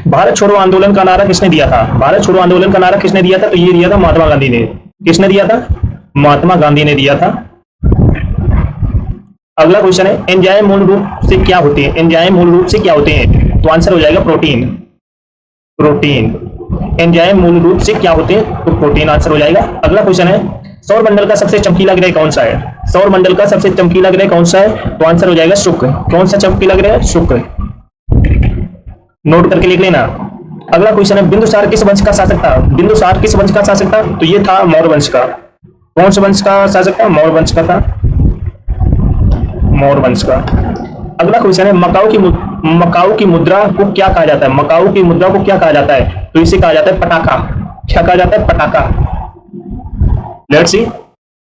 भारत छोड़ो आंदोलन का नारा किसने दिया था? भारत छोड़ो आंदोलन का नारा किसने दिया था? तो ये दिया था महात्मा गांधी ने। किसने दिया था? महात्मा गांधी ने दिया था। अगला क्वेश्चन है, एंजाइम मूल रूप से क्या होते हैं? एंजाइम मूल रूप से क्या होते हैं? तो आंसर हो जाएगा प्रोटीन। प्रोटीन। एंजाइम मूल रूप से क्या होते हैं? तो प्रोटीन आंसर हो जाएगा। अगला क्वेश्चन है, सौर मंडल का सबसे चमकीला ग्रह कौन सा है? सौर मंडल का सबसे चमकीला ग्रह कौन सा है? तो आंसर हो जाएगा शुक्र। कौन सा चमकीला ग्रह? शुक्र। नोट करके लिख लेना। अगला क्वेश्चन है, बिंदुसार किस वंश का शासक था? बिंदुसार किस वंश का शासक था? तो ये था मौर्य वंश का। कौन से वंश का शासक था? मौर्य वंश का था, मौर्य वंश का। अगला क्वेश्चन है, मकाऊ की मुद्रा को क्या कहा जाता है? मकाऊ की मुद्रा को क्या कहा जाता है? तो इसे कहा जाता है पटाखा। क्या कहा जाता है? पटाखा। लेट्स सी,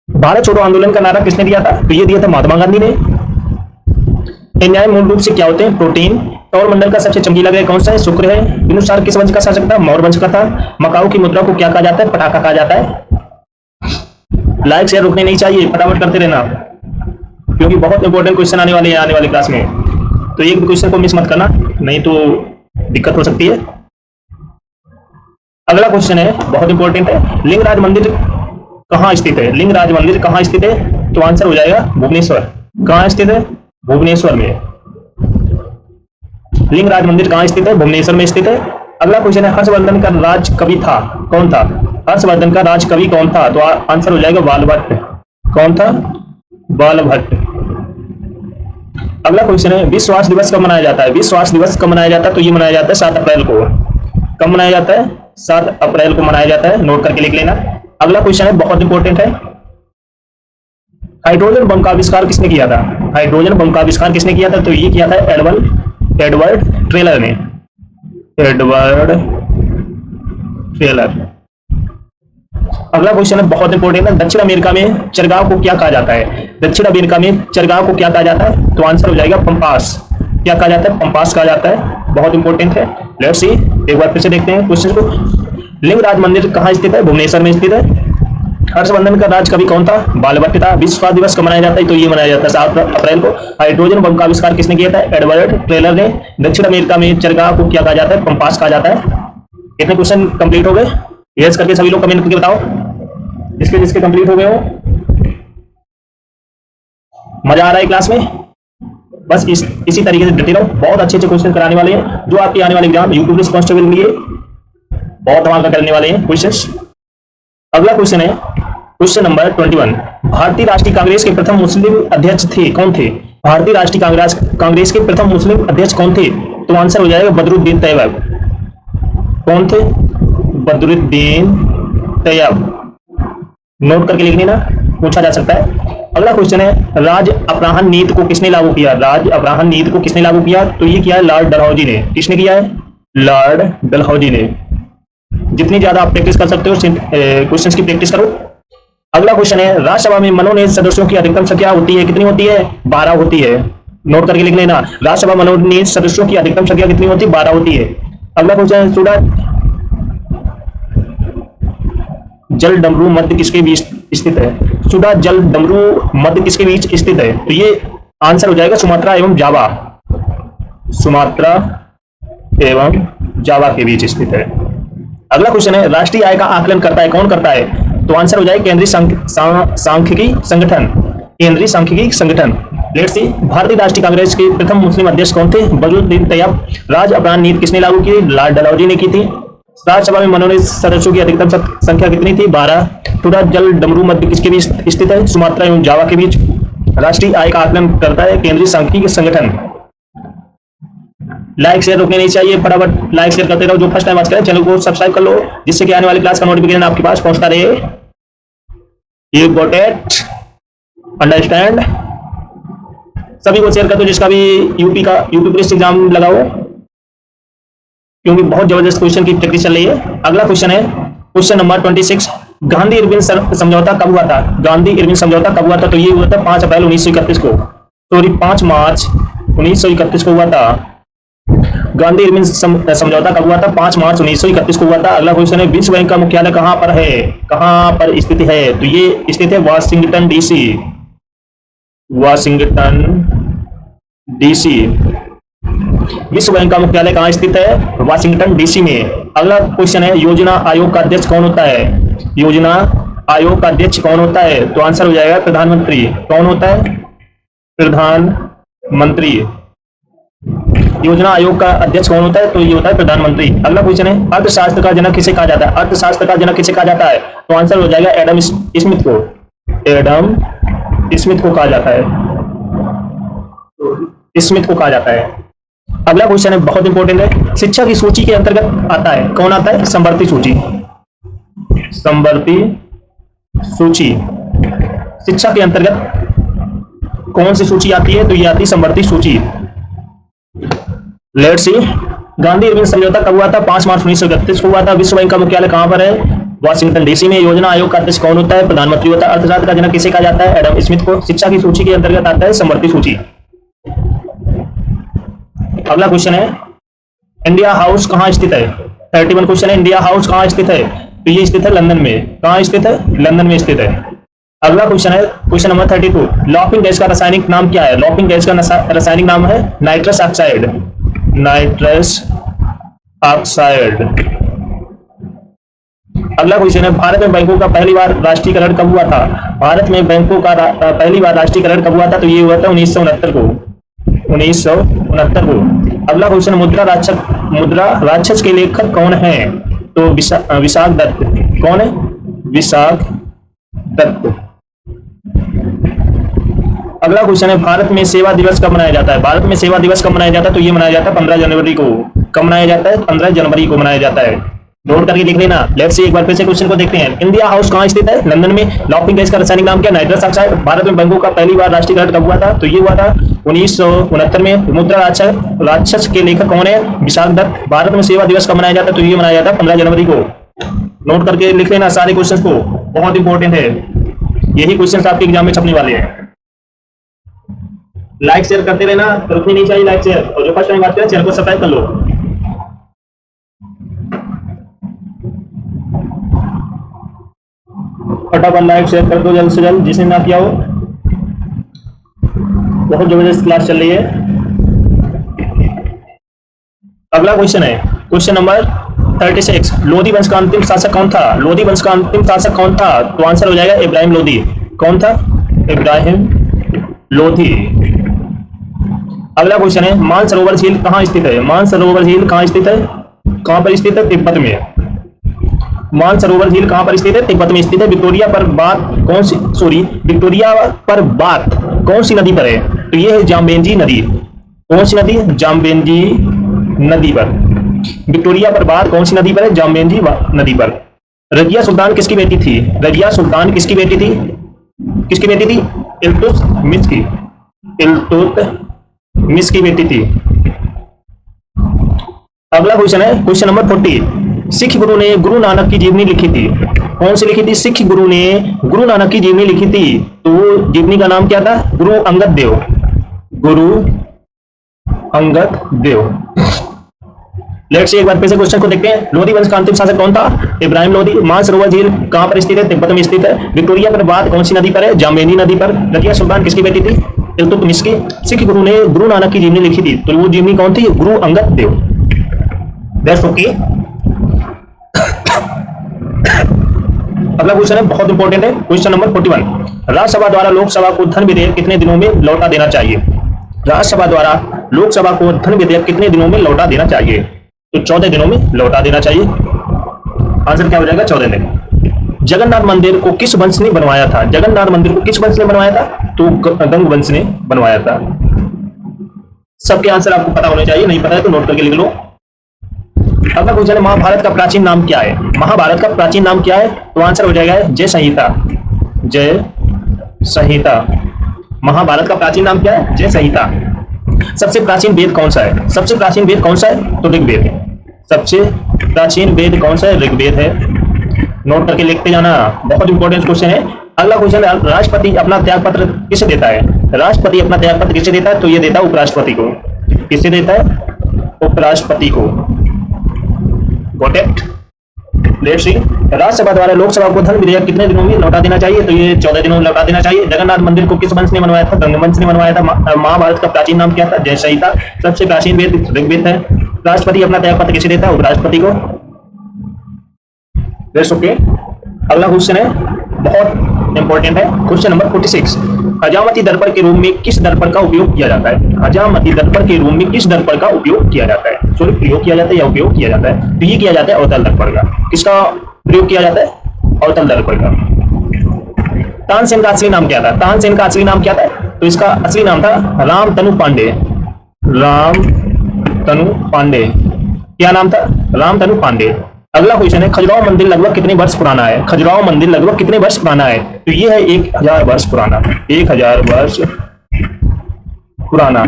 भारत छोड़ो आंदोलन का नारा किसने दिया था? तो ये दिया था महात्मा गांधी ने। एंजाइम मूल रूप से क्या होते हैं? प्रोटीन। सौर मंडल का सबसे चमकीला ग्रह कौन सा है? शुक्र है। बिंदुसार किस वंश का शासक था? मौर्य वंश का था। मकाऊ की मुद्रा को क्या कहा जाता है? पटाखा कहा जाता है। लाइक शेयर रुकने नहीं चाहिए, फटाफट करते रहना, क्योंकि बहुत इंपॉर्टेंट क्वेश्चन आने वाले हैं आने वाली क्लास में। तो एक भी क्वेश्चन को मिस मत करना, नहीं तो दिक्कत हो सकती है। अगला क्वेश्चन है, बहुत इंपॉर्टेंट है, लिंगराज मंदिर कहाँ स्थित है? लिंगराज मंदिर कहाँ स्थित है? तो आंसर हो जाएगा भुवनेश्वर। कहाँ स्थित है? भुवनेश्वर में। लिंगराज मंदिर कहाँ स्थित है? भुवनेश्वर में स्थित है। अगला क्वेश्चन है, हर्षवर्धन का राज कवि था कौन था? हर्षवर्धन का राज कवि कौन था? तो आंसर हो जाएगा बालभट्ट। कौन था? बालभट्ट। अगला क्वेश्चन है, विश्व स्वास्थ्य दिवस कब मनाया जाता है? विश्व स्वास्थ्य दिवस कब मनाया जाता है? तो ये मनाया जाता है 7 अप्रैल को। कब मनाया जाता है? 7 अप्रैल को मनाया जाता है। नोट करके लिख लेना। अगला क्वेश्चन है, बहुत इंपॉर्टेंट है, हाइड्रोजन बम का आविष्कार किसने किया था? हाइड्रोजन बम का आविष्कार किसने किया था? तो ये किया था एडवर्ड टेलर ने। Edward Teller. अगला क्वेश्चन है, बहुत इंपॉर्टेंट है, दक्षिण अमेरिका में चरगाव को क्या कहा जाता है? दक्षिण अमेरिका में चरगाव को क्या कहा जाता है? तो आंसर हो जाएगा पंपास। क्या कहा जाता है? पंपास कहा जाता है। बहुत इंपॉर्टेंट है। लेट्स सी, एक बार फिर से देखते हैं क्वेश्चन को। लिंगराज मंदिर कहाँ स्थित है? भुवनेश्वर में स्थित है। हर्षवर्धन का राज कवि कौन था? बालभट्ट था। विश्व स्वास्थ्य दिवस कब मनाया जाता है? तो ये मनाया जाता है 7 अप्रैल को। हाइड्रोजन बम का आविष्कार किसने किया था? एडवर्ड टेलर ने। दक्षिण अमेरिका में चरगाव को क्या कहा जाता है? पंपास कहा जाता है। कितने क्वेश्चन कंप्लीट हो गए? यस करके सभी लोग कमेंट करके बताओ, जिसके कंप्लीट हो गए हो। मजा आ रहा है क्लास में? बस इसी तरीके से डटे रहो। बहुत अच्छे क्वेश्चन कराने वाले हैं, जो आपके आने वाले एग्जाम यूपी पुलिस कांस्टेबल के लिए बहुत धमाका करने वाले हैं क्वेश्चंस। अगला क्वेश्चन है, क्वेश्चन नंबर 21, भारतीय राष्ट्रीय कांग्रेस के प्रथम मुस्लिम अध्यक्ष थे कौन थे? भारतीय राष्ट्रीय कांग्रेस के प्रथम मुस्लिम अध्यक्ष कौन थे? तो आंसर हो जाएगा बदरुद्दीन तैयब। कौन थे? बदरुद्दीन तैयब। नोट करके लिख लेना, पूछा जा सकता है। अगला क्वेश्चन है, राज अपराहन नीति को किसने लागू किया? राज अपराहन नीति को किसने लागू किया? तो ये किया है लॉर्ड डलहौजी ने। किसने किया है? लॉर्ड डलहौजी ने। जितनी ज्यादा आप प्रैक्टिस कर सकते हो क्वेश्चंस की प्रैक्टिस करो। अगला क्वेश्चन है, राज्यसभा में मनोनीत सदस्यों की अधिकतम संख्या होती है? कितनी होती है? 12 होती है। नोट करके लिख लेना, राज्यसभा मनोनीत सदस्यों की अधिकतम संख्या कितनी होती है? 12 होती है। अगला क्वेश्चन है, सुडा जल डमरू मध्य किसके बीच स्थित है? सुडा जल डमरू मध्य किसके बीच स्थित है? तो ये आंसर हो जाएगा सुमात्रा एवं जावा। सुमात्रा एवं जावा के बीच स्थित है। अगला क्वेश्चन है, राष्ट्रीय आय का आकलन करता है कौन करता है? तो आंसर हो जाएगा केंद्रीय सांख्यिकी संगठन। केंद्रीय सांख्यिकी संगठन। लेट्स सी, भारतीय राष्ट्रीय कांग्रेस के प्रथम मुस्लिम अध्यक्ष कौन थे? बदरुद्दीन तैयब। राज अपराहन नीति किसने लागू की? लॉर्ड डलहौजी ने की थी। राज्यसभा में मनोनीत सदस्यों की अधिकतम संख्या कितनी थी? 12। टूडा जल डमरू मध्य किसके बीच स्थित है? सुमात्रा एवं जावा के बीच। राष्ट्रीय आय का आकलन करता है केंद्रीय सांख्यिकी संगठन। लाइक शेयर रुकने नहीं चाहिए, फटाफट लाइक शेयर करते रहो। जो फर्स्ट टाइम आज करें चैनल को सब्सक्राइब कर लो, जिससे कि आने वाली क्लास का नोटिफिकेशन आपके पास पहुंचता रहे। You got it? अंडरस्टैंड? सभी को शेयर कर दो जिसका भी यूपी पुलिस एग्जाम लगाओ, क्योंकि बहुत जबरदस्त क्वेश्चन की प्रैक्टिस चल रही है। अगला क्वेश्चन है, क्वेश्चन नंबर 26, गांधी इरविन समझौता कब हुआ था? गांधी इरविन समझौता कब हुआ था? तो ये हुआ था 5 अप्रैल 1931 को। सॉरी, 5 मार्च 1931 को हुआ था। गांधी इरविन समझौता कब हुआ था? 5 मार्च 1931 को हुआ था। अगला क्वेश्चन है, विश्व बैंक का मुख्यालय कहां पर है? कहां पर स्थित है? तो ये स्थित है वाशिंगटन डीसी। Washington DC. विश्व बैंक का मुख्यालय कहां स्थित है? वाशिंगटन डीसी में। अगला क्वेश्चन है, योजना आयोग का अध्यक्ष कौन होता है? योजना आयोग का अध्यक्ष कौन होता है? तो आंसर हो जाएगा प्रधानमंत्री। कौन होता है? प्रधानमंत्री। योजना आयोग का अध्यक्ष कौन होता है? तो ये होता है प्रधानमंत्री। अगला क्वेश्चन है, अर्थशास्त्र का जनक किसे कहा जाता है? अर्थशास्त्र का जनक किसे कहा जाता है? तो आंसर हो जाएगा एडम स्मिथ को। एडम स्मिथ को कहा जाता है, स्मिथ को कहा जाता है। अगला क्वेश्चन है, बहुत इंपॉर्टेंट है, शिक्षा की सूची के अंतर्गत आता है, कौन आता है? समवर्ती सूची। समवर्ती सूची शिक्षा के अंतर्गत कौन सी सूची आती है? तो ये आती है समवर्ती सूची। लेट्स सी, गांधी इरविन समझौता कब हुआ था? 5 मार्च 1931 को हुआ था। विश्व बैंक का मुख्यालय कहां पर है? वाशिंगटन डीसी में। योजना आयोग का अध्यक्ष कौन होता है? प्रधानमंत्री होता है। अर्थशास्त्र का जनक किसे कहा जाता है? एडम स्मिथ को। शिक्षा की सूची के अंतर्गत आता है समवर्ती सूची। अगला क्वेश्चन है, इंडिया हाउस कहां स्थित है? 31 क्वेश्चन है, इंडिया हाउस कहां स्थित है? तो ये स्थित है लंदन में। कहां स्थित है? लंदन में स्थित है। अगला क्वेश्चन है, क्वेश्चन नंबर 32, लॉपिंग गैस का रासायनिक नाम क्या है? लॉपिंग गैस का रासायनिक नाम है नाइट्रस ऑक्साइड। Nitrous oxide. अगला क्वेश्चन है, भारत में बैंकों का पहली बार राष्ट्रीयकरण कब हुआ था? भारत में बैंकों का पहली बार राष्ट्रीयकरण कब हुआ था? तो ये हुआ था 1969 को। 1969 को। अगला क्वेश्चन, मुद्रा राक्षस के लेखक कौन है? तो विशाख दत्त। कौन है? विशाख दत्त। अगला क्वेश्चन है, भारत में सेवा दिवस कब मनाया जाता है? भारत में सेवा दिवस कब मनाया जाता है? तो ये मनाया जाता है 15 जनवरी को। कब मनाया जाता है? 15 जनवरी को मनाया जाता है। नोट करके लिख लेना। लेट्स सी, एक बार फिर से क्वेश्चन को देखते हैं। इंडिया हाउस कहां स्थित है? लंदन में। लॉपिंग गैस का रासायनिक नाम क्या? Nitrous oxide. भारत में बैंकों का पहली बार राष्ट्रीयकरण कब हुआ था? तो ये हुआ था 1969 में। मुद्रा राक्षस के लेखक कौन है? विशाख दत्त। भारत में सेवा दिवस कब मनाया जाता है? तो ये मनाया जाता है 15 जनवरी को। नोट करके लिख लेना सारे क्वेश्चन को, बहुत इंपॉर्टेंट है। यही क्वेश्चन आपके एग्जाम में छपने वाले हैं। लाइक शेयर करते रहना, रुकनी नहीं चाहिए लाइक शेयर। और जो फर्स्ट टाइम बात करें, चैनल को सब्सक्राइब कर लो। फटाफट लाइक शेयर कर दो जल्द से जल्द, जिसने ना किया हो। बहुत जबरदस्त क्लास चल रही है। अगला क्वेश्चन है, क्वेश्चन नंबर 36, लोधी वंश का अंतिम शासक कौन था? लोधी वंश का अंतिम शासक कौन था? तो आंसर हो जाएगा इब्राहिम लोधी। कौन था? इब्राहिम लोधी। अगला क्वेश्चन है, मानसरोवर झील कहां स्थित है? मानसरोवर झील कहां स्थित है? कहां पर स्थित है? तिब्बत में। मानसरोवर झील कहां पर स्थित है? तिब्बत में स्थित है। विक्टोरिया पर बात कौन सी, विक्टोरिया पर बात कौन सी नदी पर है? तो ये है जाम्बेंजी नदी। कौन सी नदी? जाम्बेंजी नदी पर। विक्टोरिया पर बात कौन सी नदी पर है? जाम्बेंजी नदी पर। रजिया सुल्तान किसकी बेटी थी? रजिया सुल्तान किसकी बेटी थी? किसकी बेटी थी? इल्तुतमिश की। इल्तुतमिश की बेटी थी। अगला क्वेश्चन है, क्वेश्चन नंबर 40, सिख गुरु ने गुरु नानक की जीवनी लिखी थी। कौन सी लिखी थी? सिख गुरु ने गुरु नानक की जीवनी लिखी थी। तो वो जीवनी का नाम क्या था? गुरु अंगद देव। गुरु अंगद देव। लेट्स सी, एक बार फिर से क्वेश्चन को देखते हैं। लोधी वंश का अंतिम शासक कौन था? इब्राहिम लोधी। मानसरोवर झील कहां पर स्थित है? तिब्बत में स्थित है। विक्टोरिया पर बात कौन सी नदी पर है? जाम्बेनी नदी पर। रजिया सुल्तान किसकी बेटी थी? इल्तुतमिश की। सिख गुरु ने गुरु नानक की जीवनी लिखी थी। तो वो जीवनी कौन थी? गुरु अंगद देव। That's okay. अगला क्वेश्चन है, बहुत इंपॉर्टेंट है, क्वेश्चन नंबर 41, राज्यसभा द्वारा लोकसभा को धन विधेयक कितने दिनों में लौटा देना चाहिए? राज्यसभा द्वारा लोकसभा को धन विधेयक कितने दिनों में लौटा देना चाहिए? तो 14 दिनों में लौटा देना चाहिए। आंसर क्या हो जाएगा? 14 दिन। जगन्नाथ मंदिर को किस वंश ने बनवाया था? जगन्नाथ मंदिर को किस वंश ने बनवाया था? तो गंग वंश ने बनवाया था। सबके आंसर आपको पता होने चाहिए, नहीं पता है तो नोट करके लिख लो। अगला क्वेश्चन है, महाभारत का प्राचीन नाम क्या है? महाभारत का प्राचीन नाम क्या है? तो आंसर हो जाएगा जय संहिता। जय संहिता। महाभारत का प्राचीन नाम क्या है? जय संहिता। सबसे प्राचीन वेद कौन सा है? सबसे प्राचीन वेद कौन सा है? तो ऋग्वेद। सबसे प्राचीन वेद कौन सा है? ऋग्वेद है। नोट करके लिखते जाना, बहुत इंपॉर्टेंट क्वेश्चन है। अगला क्वेश्चन है, राष्ट्रपति अपना त्यागपत्र किसे देता है? राष्ट्रपति अपना त्यागपत्र किसे देता है? तो ये देता है उपराष्ट्रपति को। किसे देता है? उपराष्ट्रपति को। Got it? Let's see, Rajya Sabha द्वारा लोकसभा को धन विधेयक कितने दिनों में लौटा देना चाहिए? तो ये 14 दिनों में लौटा देना चाहिए। जगन्नाथ मंदिर को किस वंश ने बनवाया था? गंग वंश ने बनवाया था। महाभारत का प्राचीन नाम क्या था? जय संहिता। सबसे प्राचीन वेद ऋग्वेद है। राष्ट्रपति अपना त्यागपत्र किसे देता है? उपराष्ट्रपति को। That's okay. अगला क्वेश्चन है, बहुत इंपॉर्टेंट है, क्वेश्चन नंबर 46, हजामती दर्पण के रूप में किस दर्पण का उपयोग किया जाता है? हजामती दर्पण के रूप में किस दर्पण का उपयोग किया जाता है? सॉरी, प्रयोग किया जाता है या उपयोग किया जाता है? तो ये किया जाता है अवतल दर्पण का। किसका प्रयोग किया जाता है? अवतल दर्पण का। तानसेन का असली नाम क्या था? तानसेन का असली नाम क्या था? तो इसका असली नाम था रामतनु पांडे। रामतनु पांडे। क्या नाम था? रामतनु पांडे। अगला क्वेश्चन है, खजुराहो मंदिर लगभग कितने वर्ष पुराना है? खजुराहो मंदिर लगभग कितने वर्ष पुराना है? तो ये है 1000 वर्ष पुराना। 1000 वर्ष पुराना।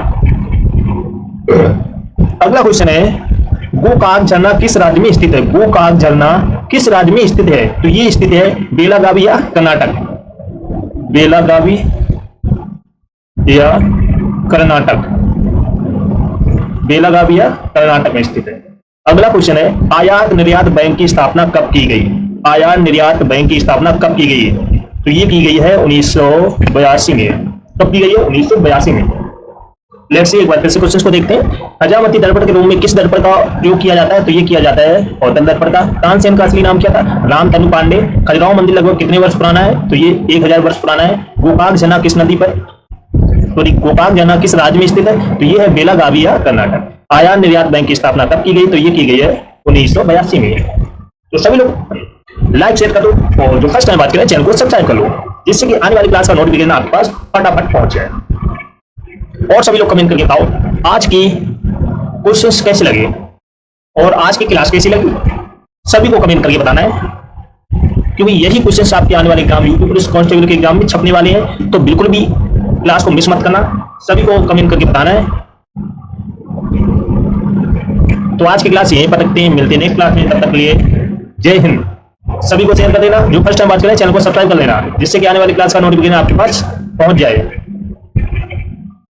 अगला क्वेश्चन है, गोकाक झरना किस राज्य में स्थित है? गोकाक झरना किस राज्य में स्थित है? तो ये स्थित है बेलागावी या कर्नाटक। बेलागावी या कर्नाटक। बेलागावी या कर्नाटक में स्थित है। अगला क्वेश्चन है, आयात निर्यात बैंक की स्थापना कब की गई? आयात निर्यात बैंक की स्थापना कब की गई? तो ये की गई है 1982 में। कब की गई है? 1982 में। लेट्स सी एक बार फिर से क्वेश्चन को देखते हैं। हजामती दर्पण के रूप में किस दर्पण का प्रयोग किया जाता है? तो ये किया जाता है अवतल दर्पण का। तानसेन का असली नाम क्या था? रामतनु पांडे। खजुराहो मंदिर लगभग कितने वर्ष पुराना है? तो ये 1000 वर्ष पुराना है। गोकाक झरना किस नदी पर, सॉरी, गोकाक झरना किस राज्य में स्थित है? तो ये है बेलागावी या कर्नाटक। आयात निर्यात बैंक की स्थापना कब की गई? तो ये की गई है 1982 में। तो सभी लोग लाइक शेयर कर दो और जो फर्स्ट टाइम बात करें चैनल को सब्सक्राइब कर लो, जिससे कि आने वाली क्लास का नोटिफिकेशन आपके पास फटाफट पहुंच जाए। और सभी लोग कमेंट करके बताओ आज की क्वेश्चंस कैसे लगे और आज की क्लास कैसी लगी। सभी को कमेंट करके बताना है, क्योंकि यही क्वेश्चंस आपके आने वाले एग्जाम यूपी पुलिस कांस्टेबल के एग्जाम में छपने वाले हैं। तो बिल्कुल भी क्लास को मिस मत करना, सभी को कमेंट करके बताना है। तो आज की क्लास यहीं पर रखते हैं, मिलते हैं नेक्स्ट क्लास में। तब तक के लिए जय हिंद। सभी को शेयर कर देना, जो फर्स्ट टाइम बात करें चैनल को सब्सक्राइब कर लेना, जिससे कि आने वाली क्लास का नोटिफिकेशन आपके पास पहुंच जाए।